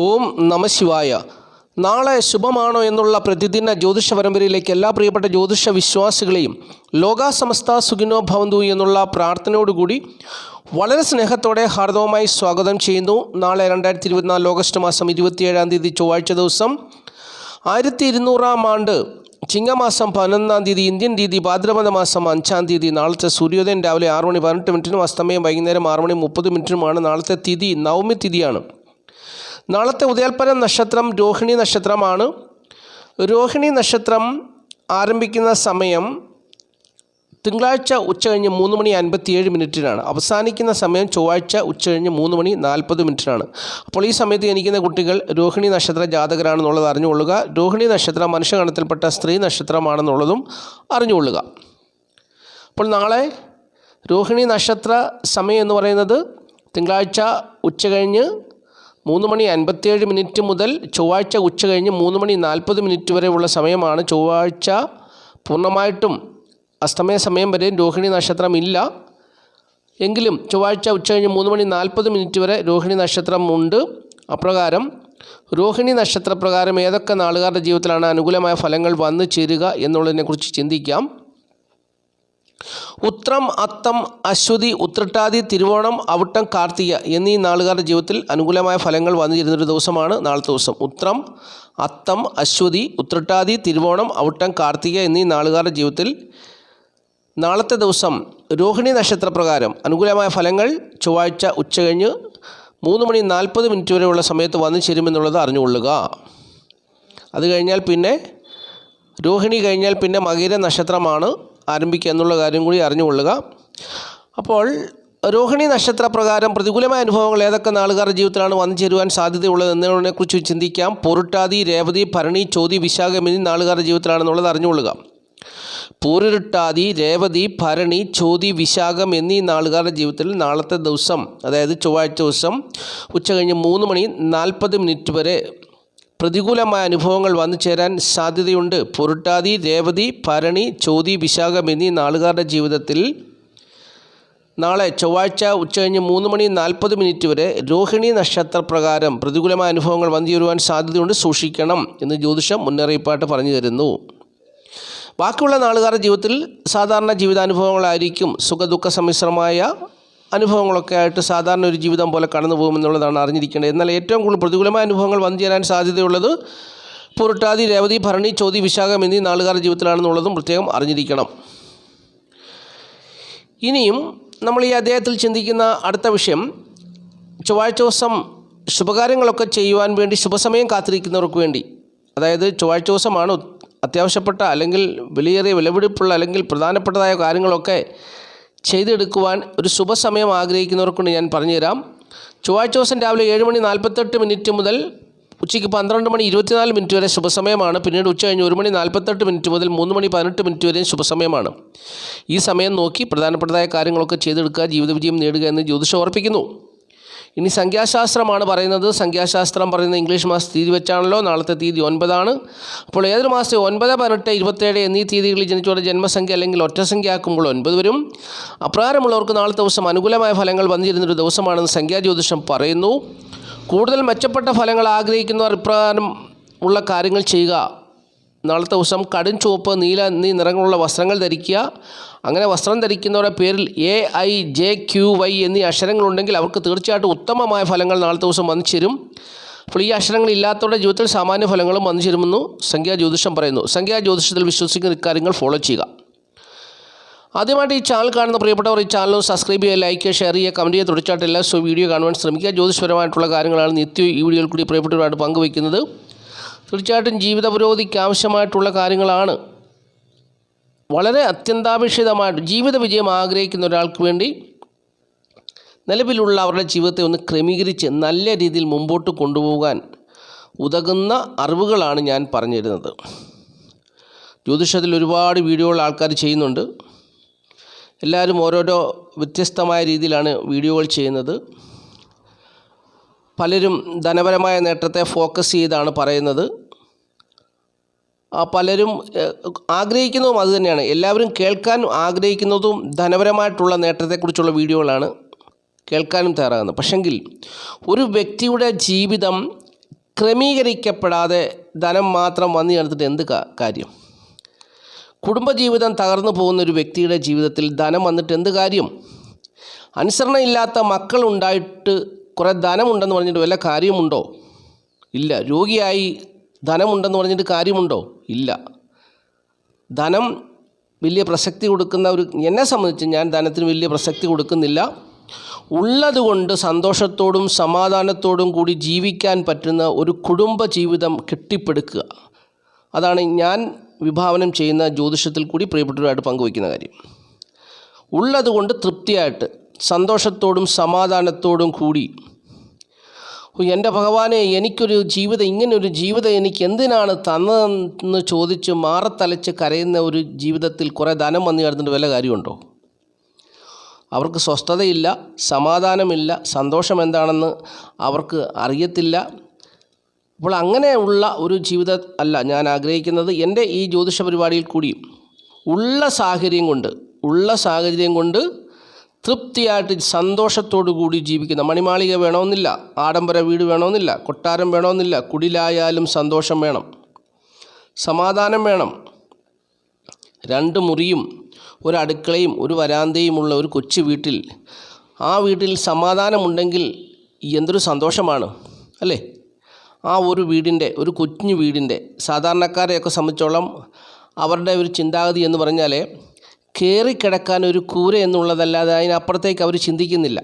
ഓം നമ ശിവായ. നാളെ ശുഭമാണോ എന്നുള്ള പ്രതിദിന ജ്യോതിഷ പരമ്പരയിലേക്ക് എല്ലാ പ്രിയപ്പെട്ട ജ്യോതിഷ വിശ്വാസികളെയും ലോകാസമസ്ത സുഖിനോ ഭവന്തു എന്നുള്ള പ്രാർത്ഥനയോടുകൂടി വളരെ സ്നേഹത്തോടെ ഹാർദവമായി സ്വാഗതം ചെയ്യുന്നു. നാളെ 2024 ഓഗസ്റ്റ് മാസം 27-ാം തീയതി ചൊവ്വാഴ്ച ദിവസം 1200-ാം ആണ്ട് ചിങ്ങമാസം 11-ാം തീയതി ഇന്ത്യൻ തീയതി ഭാദ്രപദ മാസം 5-ാം തീയതി നാളത്തെ സൂര്യോദയം രാവിലെ 6:18 അസ്തമയം വൈകുന്നേരം 6:30 നാളത്തെ തിഥി നവമി തിഥിയാണ്. നാളത്തെ ഉദയാൽപ്പര നക്ഷത്രം രോഹിണി നക്ഷത്രമാണ്. രോഹിണി നക്ഷത്രം ആരംഭിക്കുന്ന സമയം തിങ്കളാഴ്ച ഉച്ചകഴിഞ്ഞ് 3:57 അവസാനിക്കുന്ന സമയം ചൊവ്വാഴ്ച ഉച്ചകഴിഞ്ഞ് 3:40 അപ്പോൾ ഈ സമയത്ത് ജനിക്കുന്ന കുട്ടികൾ രോഹിണി നക്ഷത്ര ജാതകരാണെന്നുള്ളത് അറിഞ്ഞുകൊള്ളുക. രോഹിണി നക്ഷത്രം മനുഷ്യഗണത്തിൽപ്പെട്ട സ്ത്രീ നക്ഷത്രമാണെന്നുള്ളതും അറിഞ്ഞുകൊള്ളുക. അപ്പോൾ നാളെ രോഹിണി നക്ഷത്ര സമയം എന്ന് പറയുന്നത് തിങ്കളാഴ്ച ഉച്ചകഴിഞ്ഞ് 3:57 മുതൽ ചൊവ്വാഴ്ച ഉച്ചകഴിഞ്ഞ് 3:40 വരെയുള്ള സമയമാണ്. ചൊവ്വാഴ്ച പൂർണ്ണമായിട്ടും അസ്തമയ സമയം വരെ രോഹിണി നക്ഷത്രം ഇല്ല എങ്കിലും ചൊവ്വാഴ്ച ഉച്ചകഴിഞ്ഞ് 3:40 വരെ രോഹിണി നക്ഷത്രം ഉണ്ട്. അപ്രകാരം രോഹിണി നക്ഷത്രപ്രകാരം ഏതൊക്കെ നാളുകാരുടെ ജീവിതത്തിലാണ് അനുകൂലമായ ഫലങ്ങൾ വന്നു ചേരുക എന്നുള്ളതിനെക്കുറിച്ച് ചിന്തിക്കാം. ഉത്രം, അത്തം, അശ്വതി, ഉത്രട്ടാതി, തിരുവോണം, അവിട്ടം, കാർത്തിക എന്നീ നാളുകാരുടെ ജീവിതത്തിൽ അനുകൂലമായ ഫലങ്ങൾ വന്നു ചേരുന്നൊരു ദിവസമാണ് നാളത്തെ ദിവസം. ഉത്രം, അത്തം, അശ്വതി, ഉത്രട്ടാതി, തിരുവോണം, അവിട്ടം, കാർത്തിക എന്നീ നാളുകാരുടെ ജീവിതത്തിൽ നാളത്തെ ദിവസം രോഹിണി നക്ഷത്രപ്രകാരം അനുകൂലമായ ഫലങ്ങൾ ചൊവ്വാഴ്ച ഉച്ചകഴിഞ്ഞ് 3:40 വരെയുള്ള സമയത്ത് വന്നു ചേരുമെന്നുള്ളത് അറിഞ്ഞുകൊള്ളുക. അത് കഴിഞ്ഞാൽ പിന്നെ രോഹിണി കഴിഞ്ഞാൽ പിന്നെ മകര നക്ഷത്രമാണ് ആരംഭിക്കുക എന്നുള്ള കാര്യം കൂടി അറിഞ്ഞുകൊള്ളുക. അപ്പോൾ രോഹിണി നക്ഷത്രപ്രകാരം പ്രതികൂലമായ അനുഭവങ്ങൾ ഏതൊക്കെ നാളുകാരുടെ ജീവിതത്തിലാണ് വന്നു ചേരുവാൻ സാധ്യതയുള്ളത് എന്നതിനെക്കുറിച്ച് ചിന്തിക്കാം. പൊരുട്ടാതി, രേവതി, ഭരണി, ചോതി, വിശാഖം എന്നീ നാളുകാരുടെ ജീവിതത്തിലാണെന്നുള്ളത് അറിഞ്ഞുകൊള്ളുക. പൂരിരുട്ടാതി, രേവതി, ഭരണി, ചോതി, വിശാഖം എന്നീ നാളുകാരുടെ ജീവിതത്തിൽ നാളത്തെ ദിവസം അതായത് ചൊവ്വാഴ്ച ദിവസം ഉച്ചകഴിഞ്ഞ് 3:40 വരെ പ്രതികൂലമായ അനുഭവങ്ങൾ വന്നു ചേരാൻ സാധ്യതയുണ്ട്. പൊരുട്ടാതി, രേവതി, ഭരണി, ചോതി, വിശാഖം എന്നീ നാളുകാരുടെ ജീവിതത്തിൽ നാളെ ചൊവ്വാഴ്ച ഉച്ചകഴിഞ്ഞ് 3:40 വരെ രോഹിണി നക്ഷത്രപ്രകാരം പ്രതികൂലമായ അനുഭവങ്ങൾ വന്നു ചേരുവാൻ സാധ്യതയുണ്ട്. സൂക്ഷിക്കണം എന്ന് ജ്യോതിഷം മുന്നറിയിപ്പായിട്ട് പറഞ്ഞു തരുന്നു. ബാക്കിയുള്ള നാളുകാരുടെ ജീവിതത്തിൽ സാധാരണ ജീവിതാനുഭവങ്ങളായിരിക്കും. സുഖദുഃഖ സമ്മിശ്രമായ അനുഭവങ്ങളൊക്കെ ആയിട്ട് സാധാരണ ഒരു ജീവിതം പോലെ കടന്നു പോകുമെന്നുള്ളതാണ് അറിഞ്ഞിരിക്കേണ്ടത്. എന്നാൽ ഏറ്റവും കൂടുതൽ പ്രതികൂലമായ അനുഭവങ്ങൾ വന്നു ചേരാൻ സാധ്യതയുള്ളത് പൊരുട്ടാതി, രേവതി, ഭരണി, ചോതി, വിശാഖം എന്നീ നാളുകാരുടെ ജീവിതത്തിലാണെന്നുള്ളതും പ്രത്യേകം അറിഞ്ഞിരിക്കണം. ഇനിയും നമ്മൾ ഈ അധ്യായത്തിൽ ചിന്തിക്കുന്ന അടുത്ത വിഷയം, ചൊവ്വാഴ്ച ദിവസം ശുഭകാര്യങ്ങളൊക്കെ ചെയ്യുവാൻ വേണ്ടി ശുഭസമയം കാത്തിരിക്കുന്നവർക്ക് വേണ്ടി, അതായത് ചൊവ്വാഴ്ച ദിവസമാണ് അത്യാവശ്യപ്പെട്ട അല്ലെങ്കിൽ വിലയേറിയ വിലപിടിപ്പുള്ള അല്ലെങ്കിൽ പ്രധാനപ്പെട്ടതായ കാര്യങ്ങളൊക്കെ ചെയ്തെടുക്കുവാൻ ഒരു ശുഭസമയം ആഗ്രഹിക്കുന്നവർക്കൊണ്ട് ഞാൻ പറഞ്ഞുതരാം. ചൊവ്വാഴ്ച ദിവസം രാവിലെ 7:48 മുതൽ ഉച്ചയ്ക്ക് 12:24 വരെ ശുഭസമയമാണ്. പിന്നീട് ഉച്ചകഴിഞ്ഞ് 1:48 മുതൽ 3:18 വരെയും ശുഭസമയമാണ്. ഈ സമയം നോക്കി പ്രധാനപ്പെട്ടതായ കാര്യങ്ങളൊക്കെ ചെയ്തെടുക്കുക, ജീവിത വിജയം നേടുക എന്ന് ജ്യോതിഷം ഓർപ്പിക്കുന്നു. ഇനി സംഖ്യാശാസ്ത്രമാണ് പറയുന്നത്. സംഖ്യാശാസ്ത്രം പറയുന്നത് ഇംഗ്ലീഷ് മാസ തീയതി വെച്ചാണല്ലോ. നാളത്തെ തീയതി 9 അപ്പോൾ ഏതൊരു മാസത്തെ 9, 18, 27 എന്നീ തീയതികളിൽ ജനിച്ചവരുടെ ജന്മസംഖ്യ അല്ലെങ്കിൽ ഒറ്റസംഖ്യ ആക്കുമ്പോൾ 9 വരും. അപ്രകാരമുള്ളവർക്ക് നാളത്തെ ദിവസം അനുകൂലമായ ഫലങ്ങൾ വന്നു ചേരുന്നൊരു ദിവസമാണെന്ന് സംഖ്യാജ്യോതിഷം പറയുന്നു. കൂടുതൽ മെച്ചപ്പെട്ട ഫലങ്ങൾ ആഗ്രഹിക്കുന്നവർ ഇപ്രകാരം ഉള്ള കാര്യങ്ങൾ ചെയ്യുക. നാളത്തെ ദിവസം കടും ചുവപ്പ്, നീല എന്നീ നിറങ്ങളുള്ള വസ്ത്രങ്ങൾ ധരിക്കുക. അങ്ങനെ വസ്ത്രം ധരിക്കുന്നവരുടെ പേരിൽ AIJQY എന്നീ അക്ഷരങ്ങളുണ്ടെങ്കിൽ അവർക്ക് തീർച്ചയായിട്ടും ഉത്തമമായ ഫലങ്ങൾ നാളത്തെ ദിവസം വന്നു ചേരും. അപ്പോൾ ഈ അക്ഷരങ്ങളില്ലാത്തവരുടെ ജീവിതത്തിൽ സാമാന്യ ഫലങ്ങളും വന്നു ചേരുമെന്ന് സംഖ്യാജ്യോതിഷം പറയുന്നു. സംഖ്യാജ്യോതിഷത്തിൽ വിശ്വസിക്കുന്ന ഇക്കാര്യങ്ങൾ ഫോളോ ചെയ്യുക. ആദ്യമായിട്ട് ഈ ചാനൽ കാണുന്ന പ്രിയപ്പെട്ടവർ ഈ ചാനൽ സബ്സ്ക്രൈബ് ചെയ്യുക, ലൈക്ക് ചെയ്യുക, ഷെയർ ചെയ്യുക, കമൻറ്റ് ചെയ്യുക. തുടർച്ചയായിട്ട് എല്ലാ വീഡിയോ കാണുവാൻ ശ്രമിക്കുക. ജ്യോതിഷപരമായിട്ടുള്ള കാര്യങ്ങളാണ് നിത്യവും ഈ വീഡിയോയിൽ കൂടി പ്രിയപ്പെട്ടവരുമായിട്ട് പങ്കുവയ്ക്കുന്നത്. തീർച്ചയായിട്ടും ജീവിത പുരോഗതിക്ക് ആവശ്യമായിട്ടുള്ള കാര്യങ്ങളാണ്. വളരെ അത്യന്താപേക്ഷിതമായിട്ട് ജീവിത വിജയം ആഗ്രഹിക്കുന്ന ഒരാൾക്ക് വേണ്ടി നിലവിലുള്ള അവരുടെ ജീവിതത്തെ ഒന്ന് ക്രമീകരിച്ച് നല്ല രീതിയിൽ മുമ്പോട്ട് കൊണ്ടുപോകാൻ ഉതകുന്ന അറിവുകളാണ് ഞാൻ പറഞ്ഞു തരുന്നത്. ജ്യോതിഷത്തിൽ ഒരുപാട് വീഡിയോകൾ ആൾക്കാർ ചെയ്യുന്നുണ്ട്. എല്ലാവരും ഓരോരോ വ്യത്യസ്തമായ രീതിയിലാണ് വീഡിയോകൾ ചെയ്യുന്നത്. പലരും ധനപരമായ നേട്ടത്തെ ഫോക്കസ് ചെയ്താണ് പറയുന്നത്. പലരും ആഗ്രഹിക്കുന്നതും അതുതന്നെയാണ്. എല്ലാവരും കേൾക്കാൻ ആഗ്രഹിക്കുന്നതും ധനപരമായിട്ടുള്ള നേട്ടത്തെക്കുറിച്ചുള്ള വീഡിയോകളാണ് കേൾക്കാനും തയ്യാറാകുന്നത്. പക്ഷെങ്കിൽ ഒരു വ്യക്തിയുടെ ജീവിതം ക്രമീകരിക്കപ്പെടാതെ ധനം മാത്രം വന്നു ചേർത്തിട്ട് എന്ത് കാര്യം? കുടുംബജീവിതം തകർന്നു പോകുന്ന ഒരു വ്യക്തിയുടെ ജീവിതത്തിൽ ധനം വന്നിട്ട് എന്ത് കാര്യം? അനുസരണയില്ലാത്ത മക്കളുണ്ടായിട്ട് കുറേ ധനമുണ്ടെന്ന് പറഞ്ഞിട്ട് വല്ല കാര്യമുണ്ടോ? ഇല്ല. രോഗിയായി ധനമുണ്ടെന്ന് പറഞ്ഞിട്ട് കാര്യമുണ്ടോ? ഇല്ല. ധനം വലിയ പ്രസക്തി കൊടുക്കുന്ന എന്നെ സംബന്ധിച്ച് ഞാൻ ധനത്തിന് വലിയ പ്രസക്തി കൊടുക്കുന്നില്ല. ഉള്ളതുകൊണ്ട് സന്തോഷത്തോടും സമാധാനത്തോടും കൂടി ജീവിക്കാൻ പറ്റുന്ന ഒരു കുടുംബ ജീവിതം കെട്ടിപ്പടുക്കുക, അതാണ് ഞാൻ വിഭാവനം ചെയ്യുന്ന ജ്യോതിഷത്തിൽ കൂടി പ്രിയപ്പെട്ടവരുമായിട്ട് പങ്കുവയ്ക്കുന്ന കാര്യം. ഉള്ളതുകൊണ്ട് തൃപ്തിയായിട്ട് സന്തോഷത്തോടും സമാധാനത്തോടും കൂടി, എൻ്റെ ഭഗവാനെ എനിക്കൊരു ജീവിതം, ഇങ്ങനൊരു ജീവിതം എനിക്ക് എന്തിനാണ് തന്നതെന്ന് ചോദിച്ച് മാറത്തലച്ച് കരയുന്ന ഒരു ജീവിതത്തിൽ കുറേ ധനം വന്നു ചേർന്നിട്ട് വല്ല കാര്യമുണ്ടോ? അവർക്ക് സ്വസ്ഥതയില്ല, സമാധാനമില്ല, സന്തോഷം എന്താണെന്ന് അവർക്ക് അറിയത്തില്ല. അപ്പോൾ അങ്ങനെയുള്ള ഒരു ജീവിതം അല്ല ഞാൻ ആഗ്രഹിക്കുന്നത്. എൻ്റെ ഈ ജ്യോതിഷ പരിപാടിയിൽ കൂടി ഉള്ള സാഹചര്യം കൊണ്ട് തൃപ്തിയായിട്ട് സന്തോഷത്തോടു കൂടി ജീവിക്കുന്ന, മണിമാളിക വേണമെന്നില്ല, ആഡംബര വീട് വേണമെന്നില്ല, കൊട്ടാരം വേണമെന്നില്ല, കുടിലായാലും സന്തോഷം വേണം, സമാധാനം വേണം. 2 മുറിയും ഒരു അടുക്കളയും ഒരു വരാന്തയുമുള്ള ഒരു കൊച്ചു വീട്ടിൽ, ആ വീട്ടിൽ സമാധാനമുണ്ടെങ്കിൽ എന്തൊരു സന്തോഷമാണ് അല്ലേ? ആ ഒരു വീടിൻ്റെ, ഒരു കുഞ്ഞു വീടിൻ്റെ, സാധാരണക്കാരെയൊക്കെ സംബന്ധിച്ചോളം അവരുടെ ഒരു ചിന്താഗതി എന്ന് പറഞ്ഞാൽ കയറിക്കിടക്കാൻ ഒരു കൂര എന്നുള്ളതല്ലാതെ അതിനപ്പുറത്തേക്ക് അവർ ചിന്തിക്കുന്നില്ല.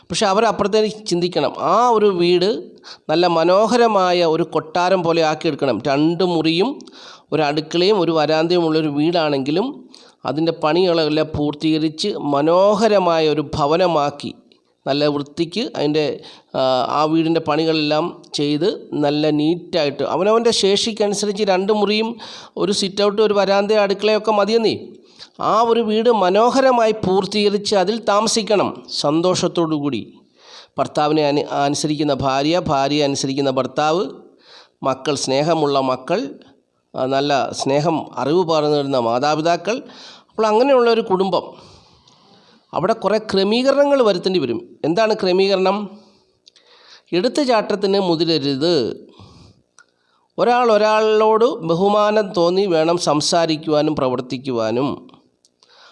പക്ഷെ അവരപ്പുറത്തേക്ക് ചിന്തിക്കണം. ആ ഒരു വീട് നല്ല മനോഹരമായ ഒരു കൊട്ടാരം പോലെ ആക്കിയെടുക്കണം. 2 മുറിയും ഒരു അടുക്കളയും ഒരു വരാന്തയും ഉള്ളൊരു വീടാണെങ്കിലും അതിൻ്റെ പണികളെല്ലാം പൂർത്തീകരിച്ച് മനോഹരമായ ഒരു ഭവനമാക്കി നല്ല വൃത്തിക്ക് അതിൻ്റെ ആ വീടിൻ്റെ പണികളെല്ലാം ചെയ്ത് നല്ല നീറ്റായിട്ട് അവനവൻ്റെ ശേഷിക്കനുസരിച്ച് 2 മുറിയും ഒരു സിറ്റ് ഔട്ട് ഒരു വരാന്ത അടുക്കളയൊക്കെ മതിയെന്നേ. ആ ഒരു വീട് മനോഹരമായി പൂർത്തീകരിച്ച് അതിൽ താമസിക്കണം സന്തോഷത്തോടു കൂടി. ഭർത്താവിനെ അനുസരിക്കുന്ന ഭാര്യ, ഭാര്യയെ അനുസരിക്കുന്ന ഭർത്താവ്, മക്കൾ, സ്നേഹമുള്ള മക്കൾ, നല്ല സ്നേഹം അറിവ് പകർന്നു തരുന്ന മാതാപിതാക്കൾ. അപ്പോൾ അങ്ങനെയുള്ള ഒരു കുടുംബം, അവിടെ കുറേ ക്രമീകരണങ്ങൾ വരുത്തേണ്ടി വരും. എന്താണ് ക്രമീകരണം? എടുത്തുചാട്ടത്തിന് മുതിരരുത്. ഒരാളോട് ബഹുമാനം തോന്നി വേണം സംസാരിക്കുവാനും പ്രവർത്തിക്കുവാനും.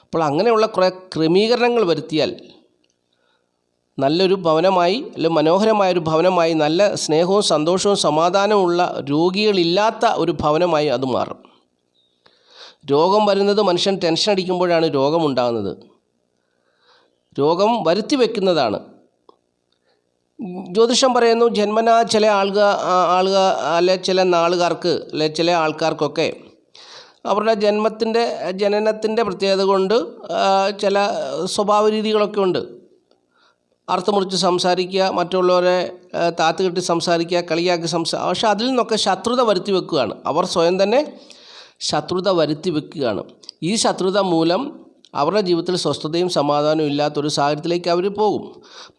അപ്പോൾ അങ്ങനെയുള്ള കുറേ ക്രമീകരണങ്ങൾ വരുത്തിയാൽ നല്ലൊരു ഭവനമായി, അല്ലെങ്കിൽ മനോഹരമായൊരു ഭവനമായി, നല്ല സ്നേഹവും സന്തോഷവും സമാധാനവുമുള്ള രോഗികളില്ലാത്ത ഒരു ഭവനമായി അത് മാറും. രോഗം വരുന്നത് മനുഷ്യൻ ടെൻഷൻ അടിക്കുമ്പോഴാണ് രോഗമുണ്ടാകുന്നത്. രോഗം വരുത്തി വയ്ക്കുന്നതാണ്. ജ്യോതിഷം പറയുന്നു, ജന്മനാ ചില ആളുകൾ അല്ലെ ചില നാളുകാർക്ക് അല്ലെ ചില ആൾക്കാർക്കൊക്കെ അവരുടെ ജനനത്തിൻ്റെ പ്രത്യേകത കൊണ്ട് ചില സ്വഭാവ രീതികളൊക്കെ ഉണ്ട്. അർത്ഥമുറിച്ച് സംസാരിക്കുക, മറ്റുള്ളവരെ താത്തുകെട്ടി സംസാരിക്കുക, കളിയാക്കി പക്ഷെ അതിൽ നിന്നൊക്കെ ശത്രുത വരുത്തി വെക്കുകയാണ്. അവർ സ്വയം തന്നെ ശത്രുത വരുത്തി വെക്കുകയാണ്. ഈ ശത്രുത മൂലം അവരുടെ ജീവിതത്തിൽ സ്വസ്ഥതയും സമാധാനവും ഇല്ലാത്തൊരു സാഹചര്യത്തിലേക്ക് അവർ പോകും.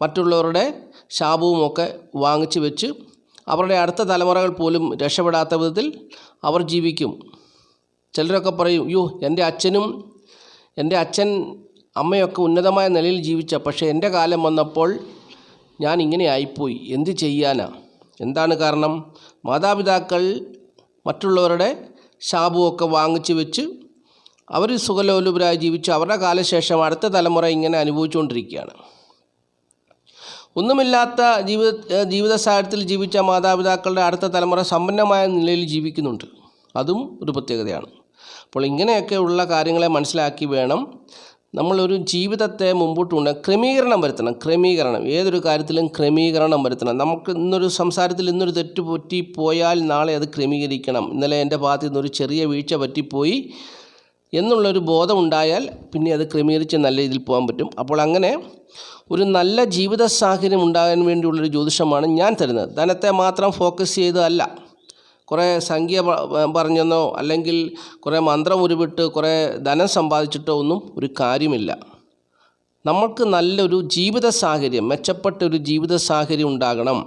മറ്റുള്ളവരുടെ ശാപവുമൊക്കെ വാങ്ങിച്ച് വെച്ച് അവരുടെ അടുത്ത തലമുറകൾ പോലും രക്ഷപ്പെടാത്ത വിധത്തിൽ അവർ ജീവിക്കും. ചിലരൊക്കെ പറയും, അയ്യോ എൻ്റെ അച്ഛൻ അമ്മയൊക്കെ ഉന്നതമായ നിലയിൽ ജീവിച്ച, പക്ഷേ എൻ്റെ കാലം വന്നപ്പോൾ ഞാൻ ഇങ്ങനെ ആയിപ്പോയി, എന്ത് ചെയ്യാനാ? എന്താണ് കാരണം? മാതാപിതാക്കൾ മറ്റുള്ളവരുടെ ശാപമൊക്കെ വാങ്ങിച്ച് വെച്ച് അവർ സുഖലോലുപരായി ജീവിച്ച് അവരുടെ കാലശേഷം അടുത്ത തലമുറ ഇങ്ങനെ അനുഭവിച്ചുകൊണ്ടിരിക്കുകയാണ്. ഒന്നുമില്ലാത്ത ജീവിത സാഹചര്യത്തിൽ ജീവിച്ച മാതാപിതാക്കളുടെ അടുത്ത തലമുറ സമ്പന്നമായ നിലയിൽ ജീവിക്കുന്നുണ്ട്. അതും ഒരു പ്രത്യേകതയാണ്. അപ്പോൾ ഇങ്ങനെയൊക്കെയുള്ള കാര്യങ്ങളെ മനസ്സിലാക്കി വേണം നമ്മളൊരു ജീവിതത്തെ മുമ്പോട്ട് ക്രമീകരണം വരുത്തണം. ഏതൊരു കാര്യത്തിലും ക്രമീകരണം വരുത്തണം. നമുക്ക് ഇന്നൊരു സംസാരത്തിൽ ഇന്നൊരു തെറ്റ് പറ്റിപ്പോയാൽ നാളെ അത് ക്രമീകരിക്കണം. ഇന്നലെ എൻ്റെ ഭാഗത്ത് നിന്നൊരു ചെറിയ വീഴ്ച പറ്റിപ്പോയി എന്നുള്ളൊരു ബോധം ഉണ്ടായാൽ പിന്നെ അത് ക്രമീകരിച്ച് നല്ല രീതിയിൽ പോകാൻ പറ്റും. അപ്പോൾ അങ്ങനെ ഒരു നല്ല ജീവിത സാഹചര്യം ഉണ്ടാകാൻ വേണ്ടിയുള്ളൊരു ജ്യോതിഷമാണ് ഞാൻ തരുന്നത്. ധനത്തെ മാത്രം ഫോക്കസ് ചെയ്തതല്ല. കുറേ സംഖ്യ പറഞ്ഞെന്നോ അല്ലെങ്കിൽ കുറേ മന്ത്രം ഉരുവിട്ട് കുറേ ധനം സമ്പാദിച്ചിട്ടോ ഒന്നും ഒരു കാര്യമില്ല. നമുക്ക് നല്ലൊരു ജീവിത സാഹചര്യം, മെച്ചപ്പെട്ടൊരു ജീവിത സാഹചര്യം ഉണ്ടാകണം.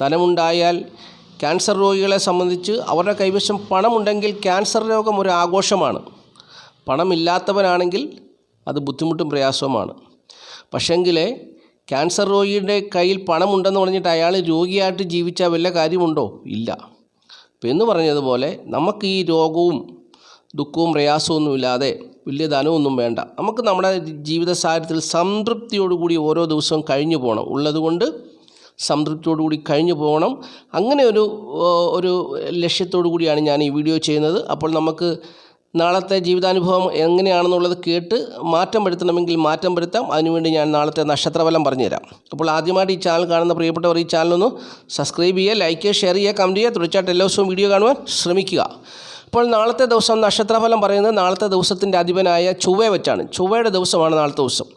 ധനമുണ്ടായാൽ ക്യാൻസർ രോഗികളെ സംബന്ധിച്ച് അവരുടെ കൈവശം പണമുണ്ടെങ്കിൽ ക്യാൻസർ രോഗം ഒരു ആഘോഷമാണ്. പണമില്ലാത്തവനാണെങ്കിൽ അത് ബുദ്ധിമുട്ടും പ്രയാസവുമാണ്. പക്ഷെങ്കിൽ ക്യാൻസർ രോഗിയുടെ കയ്യിൽ പണമുണ്ടെന്ന് പറഞ്ഞിട്ട് അയാൾ രോഗിയായിട്ട് ജീവിച്ചാൽ വല്ല കാര്യമുണ്ടോ? ഇല്ല. അപ്പം എന്ന് പറഞ്ഞതുപോലെ നമുക്ക് ഈ രോഗവും ദുഃഖവും പ്രയാസമൊന്നുമില്ലാതെ വലിയ ധനമൊന്നും വേണ്ട. നമുക്ക് നമ്മുടെ ജീവിത സാഹചര്യത്തിൽ സംതൃപ്തിയോടുകൂടി ഓരോ ദിവസവും കഴിഞ്ഞു പോകണം. ഉള്ളതുകൊണ്ട് സംതൃപ്തിയോടുകൂടി കഴിഞ്ഞു പോകണം. അങ്ങനെ ഒരു ലക്ഷ്യത്തോടു കൂടിയാണ് ഞാൻ ഈ വീഡിയോ ചെയ്യുന്നത്. അപ്പോൾ നമുക്ക് നാളത്തെ ജീവിതാനുഭവം എങ്ങനെയാണെന്നുള്ളത് കേട്ട് മാറ്റം വരുത്തണമെങ്കിൽ മാറ്റം വരുത്താം. അതിനുവേണ്ടി ഞാൻ നാളത്തെ നക്ഷത്രഫലം പറഞ്ഞുതരാം. അപ്പോൾ ആദ്യമായിട്ട് ഈ ചാനൽ കാണുന്ന പ്രിയപ്പെട്ടവർ ഈ ചാനലൊന്ന് സബ്സ്ക്രൈബ് ചെയ്യുക, ലൈക്ക് ചെയ്യുക, ഷെയർ ചെയ്യുക, കമൻറ്റ് ചെയ്യുക. തുടർച്ചയായിട്ട് എല്ലാ ദിവസവും വീഡിയോ കാണുവാൻ ശ്രമിക്കുക. അപ്പോൾ നാളത്തെ ദിവസം നക്ഷത്രഫലം പറയുന്നത് നാളത്തെ ദിവസത്തിൻ്റെ അധിപനായ ചൊവ്വയെ വെച്ചാണ്. ചൊവ്വയുടെ ദിവസമാണ് നാളത്തെ ദിവസം.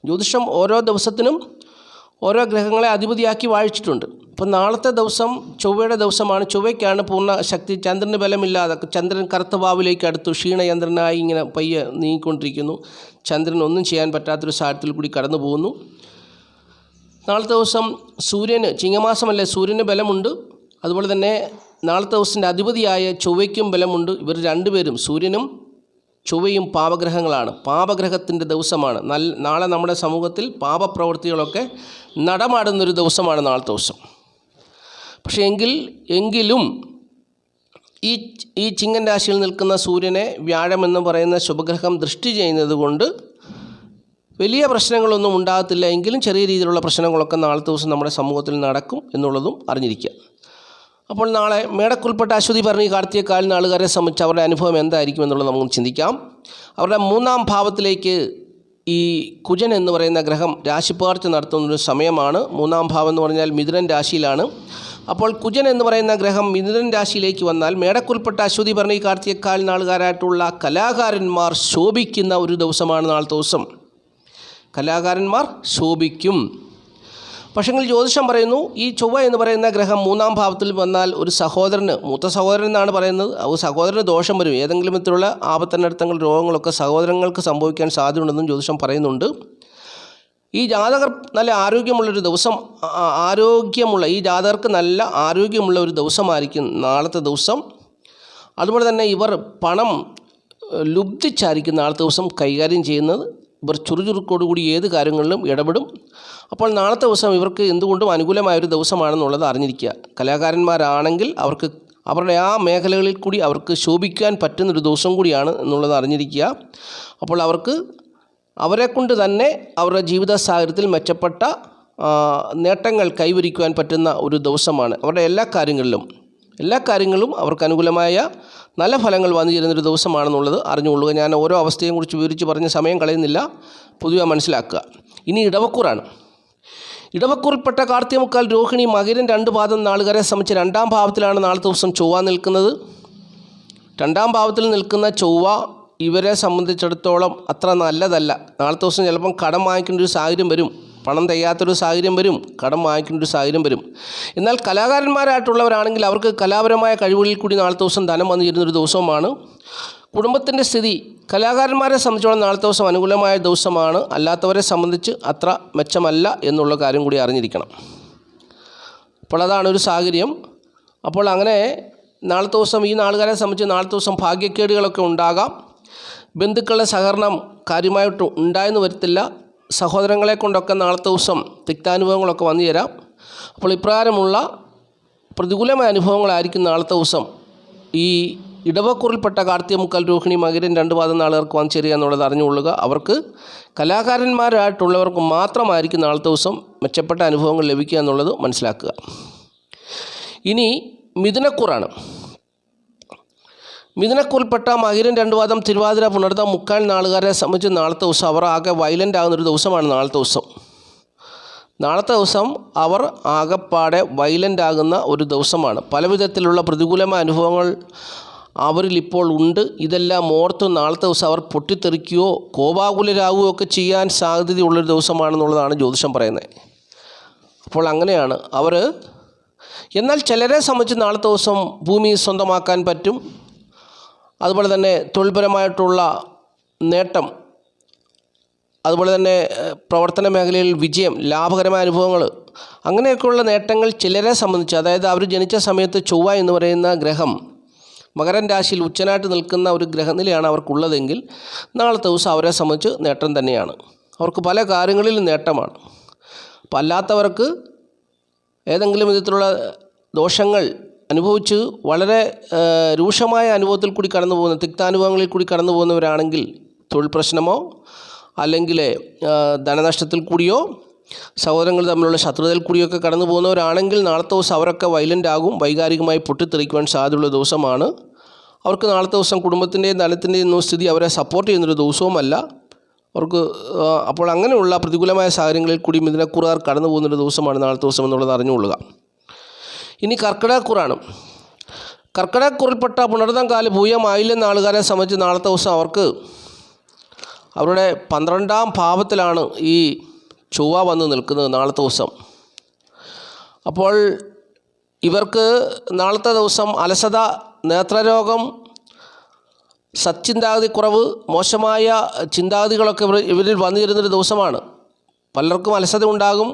ജ്യോതിഷം ഓരോ ദിവസത്തിനും ഓരോ ഗ്രഹങ്ങളെ അധിപതിയാക്കി വാഴിച്ചിട്ടുണ്ട്. അപ്പോൾ നാളത്തെ ദിവസം ചൊവ്വയുടെ ദിവസമാണ്. ചൊവ്വയ്ക്കാണ് പൂർണ്ണ ശക്തി. ചന്ദ്രന് ബലമില്ലാതെ ചന്ദ്രൻ കറുത്ത വാവിലേക്ക് അടുത്തു ക്ഷീണയന്ത്രനായി ഇങ്ങനെ പയ്യെ നീങ്ങിക്കൊണ്ടിരിക്കുന്നു. ചന്ദ്രൻ ഒന്നും ചെയ്യാൻ പറ്റാത്തൊരു സാഹചര്യത്തിൽ കൂടി കടന്നു പോകുന്നു. നാളത്തെ ദിവസം സൂര്യന്, ചിങ്ങമാസമല്ലേ, സൂര്യന് ബലമുണ്ട്. അതുപോലെ തന്നെ നാളത്തെ ദിവസത്തിൻ്റെ അധിപതിയായ ചൊവ്വയ്ക്കും ബലമുണ്ട്. ഇവർ രണ്ടുപേരും, സൂര്യനും ചൊവ്വയും പാപഗ്രഹങ്ങളാണ്. പാപഗ്രഹത്തിൻ്റെ ദിവസമാണ്. നാളെ നമ്മുടെ സമൂഹത്തിൽ പാപപ്രവൃത്തികളൊക്കെ നടമാടുന്നൊരു ദിവസമാണ് നാളത്തെ ദിവസം. പക്ഷേ എങ്കിലും ഈ ചിങ്ങൻ രാശിയിൽ നിൽക്കുന്ന സൂര്യനെ വ്യാഴമെന്ന് പറയുന്ന ശുഭഗ്രഹം ദൃഷ്ടി ചെയ്യുന്നത് കൊണ്ട് വലിയ പ്രശ്നങ്ങളൊന്നും ഉണ്ടാകത്തില്ല. എങ്കിലും ചെറിയ രീതിയിലുള്ള പ്രശ്നങ്ങളൊക്കെ നാളത്തെ ദിവസം നമ്മുടെ സമൂഹത്തിൽ നടക്കും എന്നുള്ളതും അറിഞ്ഞിരിക്കുക. അപ്പോൾ നാളെ മേടക്കുൾപ്പെട്ട അശ്വതി ഭരണി കാർത്തിക കാൽ നാളുകാരെ സംബന്ധിച്ച് അവരുടെ അനുഭവം എന്തായിരിക്കും എന്നുള്ളത് നമുക്ക് ചിന്തിക്കാം. അവരുടെ 3-ാം ഭാവത്തിലേക്ക് ഈ കുജൻ എന്ന് പറയുന്ന ഗ്രഹം രാശിപ്പകർച്ച നടത്തുന്നൊരു സമയമാണ്. 3-ാം ഭാവം എന്ന് പറഞ്ഞാൽ മിഥുനൻ രാശിയിലാണ്. അപ്പോൾ കുജൻ എന്ന് പറയുന്ന ഗ്രഹം മിഥുനൻ രാശിയിലേക്ക് വന്നാൽ മേടക്കുൾപ്പെട്ട അശ്വതി ഭരണി കാർത്തിക കാൽ നാളുകാരായിട്ടുള്ള കലാകാരന്മാർ ശോഭിക്കുന്ന ഒരു ദിവസമാണ് നാളത്തെ ദിവസം. കലാകാരന്മാർ ശോഭിക്കും. പക്ഷെങ്കിൽ ജ്യോതിഷം പറയുന്നു ഈ ചൊവ്വ എന്ന് പറയുന്ന ഗ്രഹം 3-ാം ഭാവത്തിൽ വന്നാൽ ഒരു സഹോദരന്, മൂത്ത സഹോദരൻ എന്നാണ് പറയുന്നത്, സഹോദരന് ദോഷം വരും. ഏതെങ്കിലും വിധത്തിലുള്ള ആപത്തനർത്ഥങ്ങൾ, രോഗങ്ങളൊക്കെ സഹോദരങ്ങൾക്ക് സംഭവിക്കാൻ സാധ്യതയുണ്ടെന്നും ജ്യോതിഷം പറയുന്നുണ്ട്. ഈ ജാതകർ നല്ല ആരോഗ്യമുള്ളൊരു ദിവസം, ഈ ജാതകർക്ക് നല്ല ആരോഗ്യമുള്ള ഒരു ദിവസമായിരിക്കും നാളത്തെ ദിവസം. അതുപോലെ തന്നെ ഇവർ പണം ലുബ്ധിച്ചായിരിക്കും നാളത്തെ ദിവസം കൈകാര്യം ചെയ്യുന്നത്. ഇവർ ചുറുചുറുക്കോടുകൂടി ഏത് കാര്യങ്ങളിലും ഇടപെടും. അപ്പോൾ നാളത്തെ ദിവസം ഇവർക്ക് എന്തുകൊണ്ടും അനുകൂലമായൊരു ദിവസമാണെന്നുള്ളത് അറിഞ്ഞിരിക്കുക. കലാകാരന്മാരാണെങ്കിൽ അവർക്ക് അവരുടെ ആ മേഖലകളിൽ കൂടി അവർക്ക് ശോഭിക്കാൻ പറ്റുന്നൊരു ദിവസം കൂടിയാണ് എന്നുള്ളത് അറിഞ്ഞിരിക്കുക. അപ്പോൾ അവരെക്കൊണ്ട് തന്നെ അവരുടെ ജീവിത സാഹചര്യത്തിൽ മെച്ചപ്പെട്ട നേട്ടങ്ങൾ കൈവരിക്കുവാൻ പറ്റുന്ന ഒരു ദിവസമാണ്. അവരുടെ എല്ലാ കാര്യങ്ങളും അവർക്ക് അനുകൂലമായ നല്ല ഫലങ്ങൾ വന്നു ചേരുന്നൊരു ദിവസമാണെന്നുള്ളത് അറിഞ്ഞുകൊള്ളുക. ഞാൻ ഓരോ അവസ്ഥയെയും കുറിച്ച് വിവരിച്ച് പറഞ്ഞ സമയം കളയുന്നില്ല, പൊതുവെ മനസ്സിലാക്കുക. ഇനി ഇടവക്കൂറാണ്. ഇടവക്കൂറിൽപ്പെട്ട കാർത്തികമുക്കാൽ രോഹിണി മകരം 2 പാദം നാളുകാരെ സംബന്ധിച്ച് 2-ാം ഭാവത്തിലാണ് നാളത്തെ ദിവസം ചൊവ്വ നിൽക്കുന്നത്. 2-ാം ഭാവത്തിൽ നിൽക്കുന്ന ചൊവ്വ ഇവരെ സംബന്ധിച്ചിടത്തോളം അത്ര നല്ലതല്ല. നാളത്തെ ദിവസം ചിലപ്പം കടം വാങ്ങിക്കേണ്ട ഒരു സാഹചര്യം വരും, പണം തികയാത്തൊരു സാഹചര്യം വരും, കടം വാങ്ങിക്കേണ്ട ഒരു സാഹചര്യം വരും. എന്നാൽ കലാകാരന്മാരായിട്ടുള്ളവരാണെങ്കിൽ അവർക്ക് കലാപരമായ കഴിവുകളിൽ കൂടി നാളത്തെ ദിവസം ധനം വന്നു ചേരുന്നൊരു ദിവസമാണ്. കുടുംബത്തിൻ്റെ സ്ഥിതി കലാകാരന്മാരെ സംബന്ധിച്ചോളം നാളത്തെ ദിവസം അനുകൂലമായ ദിവസമാണ്. അല്ലാത്തവരെ സംബന്ധിച്ച് അത്ര മെച്ചമല്ല എന്നുള്ള കാര്യം കൂടി അറിഞ്ഞിരിക്കണം. അപ്പോൾ അതാണ് ഒരു സാഹചര്യം. അപ്പോൾ അങ്ങനെ നാളത്തെ ദിവസം ഈ നാളുകാരെ സംബന്ധിച്ച് നാളത്തെ ദിവസം ഭാഗ്യക്കേടുകളൊക്കെ ഉണ്ടാകാം. ബന്ധുക്കളുടെ സഹകരണം കാര്യമായിട്ട് ഉണ്ടായെന്ന് വരത്തില്ല. സഹോദരങ്ങളെ കൊണ്ടൊക്കെ നാളത്തെ ദിവസം തിക്താനുഭവങ്ങളൊക്കെ വന്നു ചേരാം. അപ്പോൾ ഇപ്രകാരമുള്ള പ്രതികൂലമായ അനുഭവങ്ങളായിരിക്കും നാളത്തെ ദിവസം ഈ ഇടവക്കൂറിൽപ്പെട്ട കാർത്തികമുക്കാൽ രോഹിണി മകരം 2 പാദം നാളുകാർക്ക് വന്നു ചേരുക എന്നുള്ളത് അറിഞ്ഞുകൊള്ളുക. അവർക്ക് കലാകാരന്മാരായിട്ടുള്ളവർക്ക് മാത്രമായിരിക്കും നാളത്തെ ദിവസം മെച്ചപ്പെട്ട അനുഭവങ്ങൾ ലഭിക്കുക എന്നുള്ളത് മനസ്സിലാക്കുക. ഇനി മിഥുനക്കൂറാണ്. മിഥുനക്കൂറിൽപ്പെട്ട മകരം 2 പാദം തിരുവാതിര പുണർതം മുക്കാൽ നാളുകാരെ സംബന്ധിച്ച് നാളത്തെ ദിവസം അവർ ആകെ വയലൻ്റ് ആകുന്നൊരു ദിവസമാണ് നാളത്തെ ദിവസം. നാളത്തെ ദിവസം അവർ ആകെപ്പാടെ വയലൻ്റ് ആകുന്ന ഒരു ദിവസമാണ്. പല വിധത്തിലുള്ള പ്രതികൂലമായ അനുഭവങ്ങൾ അവരിലിപ്പോൾ ഉണ്ട്. ഇതെല്ലാം ഓർത്ത് നാളത്തെ ദിവസം അവർ പൊട്ടിത്തെറിക്കുകയോ കോപാകുലരാകുകയോ ഒക്കെ ചെയ്യാൻ സാധ്യതയുള്ളൊരു ദിവസമാണെന്നുള്ളതാണ് ജ്യോതിഷം പറയുന്നത്. അപ്പോൾ അങ്ങനെയാണ് അവർ. എന്നാൽ ചിലരെ സംബന്ധിച്ച് നാളത്തെ ദിവസം ഭൂമി സ്വന്തമാക്കാൻ പറ്റും. അതുപോലെ തന്നെ തൊഴിൽപരമായിട്ടുള്ള നേട്ടം, അതുപോലെ തന്നെ പ്രവർത്തന മേഖലയിൽ വിജയം, ലാഭകരമായ അനുഭവങ്ങൾ, അങ്ങനെയൊക്കെയുള്ള നേട്ടങ്ങൾ ചിലരെ സംബന്ധിച്ച്, അതായത് അവർ ജനിച്ച സമയത്ത് ചൊവ്വ എന്ന് പറയുന്ന ഗ്രഹം മകരം രാശിയിൽ ഉച്ചനായിട്ട് നിൽക്കുന്ന ഒരു ഗ്രഹനിലയാണ് അവർക്കുള്ളതെങ്കിൽ നാളത്തെ ദിവസം അവരെ സംബന്ധിച്ച് നേട്ടം തന്നെയാണ്. അവർക്ക് പല കാര്യങ്ങളിലും നേട്ടമാണ്. അപ്പം അല്ലാത്തവർക്ക് ഏതെങ്കിലും വിധത്തിലുള്ള ദോഷങ്ങൾ അനുഭവിച്ച് വളരെ രൂക്ഷമായ അനുഭവത്തിൽ കൂടി കടന്നു പോകുന്ന തിക്താനുഭവങ്ങളിൽ കൂടി കടന്നു പോകുന്നവരാണെങ്കിൽ തൊഴിൽ പ്രശ്നമോ അല്ലെങ്കിൽ ധനനഷ്ടത്തിൽ കൂടിയോ സഹോദരങ്ങൾ തമ്മിലുള്ള ശത്രുതയിൽ കൂടിയൊക്കെ കടന്നു പോകുന്നവരാണെങ്കിൽ നാളത്തെ ദിവസം അവരൊക്കെ വയലൻ്റ് ആകും, വൈകാരികമായി പൊട്ടിത്തെറിക്കുവാൻ സാധ്യതയുള്ള ദിവസമാണ്. അവർക്ക് നാളത്തെ ദിവസം കുടുംബത്തിൻ്റെയും ധനത്തിൻ്റെയും സ്ഥിതി അവരെ സപ്പോർട്ട് ചെയ്യുന്നൊരു ദിവസവുമല്ല അവർക്ക്. അപ്പോൾ അങ്ങനെയുള്ള പ്രതികൂലമായ സാഹചര്യങ്ങളിൽ കൂടി മിഥുനക്കൂറുകാർ കടന്നു പോകുന്നൊരു ദിവസമാണ് നാളത്തെ ദിവസം എന്നുള്ളത് അറിഞ്ഞുകൊള്ളുക. ഇനി കർക്കിടകക്കൂറാണ്. കർക്കിടകക്കൂറിൽപ്പെട്ട പുണർതം കാല് പൂയം ആയില്യം നാളുകാരെ സംബന്ധിച്ച് നാളത്തെ ദിവസം അവർക്ക് അവരുടെ 12ാം ഭാവത്തിലാണ് ഈ ചൊവ്വ വന്ന് നിൽക്കുന്നത് നാളത്തെ ദിവസം. അപ്പോൾ ഇവർക്ക് നാളത്തെ ദിവസം അലസത, നേത്രരോഗം, സച്ചിന്താഗതിക്കുറവ്, മോശമായ ചിന്താഗതികളൊക്കെ ഇവരിൽ വന്നു ചേരുന്നൊരു ദിവസമാണ്. പലർക്കും അലസത ഉണ്ടാകും,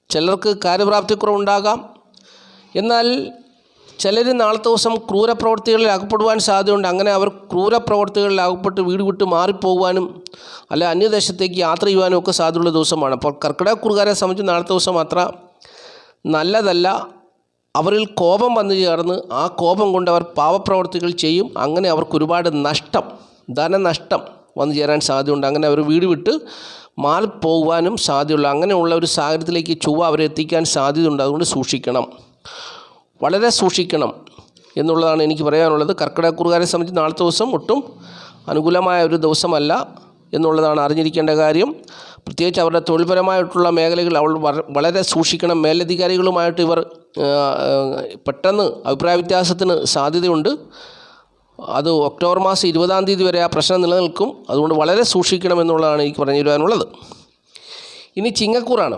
ചിലർക്ക് കാര്യപ്രാപ്തിക്കുറവുണ്ടാകാം. എന്നാൽ ചിലർ നാളത്തെ ദിവസം ക്രൂരപ്രവൃത്തികളിൽ അകപ്പെടുവാൻ സാധ്യതയുണ്ട്. അങ്ങനെ അവർ ക്രൂരപ്രവൃത്തികളിൽ അകപ്പെട്ട് വീട് വിട്ട് മാറിപ്പോകുവാനും അല്ല അന്യദേശത്തേക്ക് യാത്ര ചെയ്യുവാനും ഒക്കെ സാധ്യതയുള്ള ദിവസമാണ്. അപ്പോൾ കർക്കിടകക്കൂറുകാരെ സംബന്ധിച്ച് നാളത്തെ ദിവസം അത്ര നല്ലതല്ല. അവരിൽ കോപം വന്നു ചേർന്ന് ആ കോപം കൊണ്ട് അവർ പാപപ്രവൃത്തികൾ ചെയ്യും. അങ്ങനെ അവർക്ക് ഒരുപാട് നഷ്ടം, ധനനഷ്ടം വന്നു ചേരാൻ സാധ്യതയുണ്ട്. അങ്ങനെ അവർ വീട് വിട്ട് മാറിപ്പോകുവാനും സാധ്യതയുള്ള അങ്ങനെയുള്ള ഒരു സാഹചര്യത്തിലേക്ക് ചൊവ്വ അവരെ എത്തിക്കാൻ സാധ്യതയുണ്ട്. അതുകൊണ്ട് സൂക്ഷിക്കണം, വളരെ സൂക്ഷിക്കണം എന്നുള്ളതാണ് എനിക്ക് പറയാനുള്ളത്. കർക്കിടകക്കൂറുകാരെ സംബന്ധിച്ച് നാളത്തെ ദിവസം ഒട്ടും അനുകൂലമായ ഒരു ദിവസമല്ല എന്നുള്ളതാണ് അറിഞ്ഞിരിക്കേണ്ട കാര്യം. പ്രത്യേകിച്ച് അവരുടെ തൊഴിൽപരമായിട്ടുള്ള മേഖലകൾ അവൾ വളരെ സൂക്ഷിക്കണം. മേലധികാരികളുമായിട്ട് ഇവർ പെട്ടെന്ന് അഭിപ്രായ വ്യത്യാസത്തിന് സാധ്യതയുണ്ട്. അത് ഒക്ടോബർ മാസം 20-ാം തീയതി വരെ ആ പ്രശ്നം നിലനിൽക്കും. അതുകൊണ്ട് വളരെ സൂക്ഷിക്കണം എന്നുള്ളതാണ് എനിക്ക് പറഞ്ഞു തരുവാനുള്ളത്. ഇനി ചിങ്ങക്കൂറാണ്.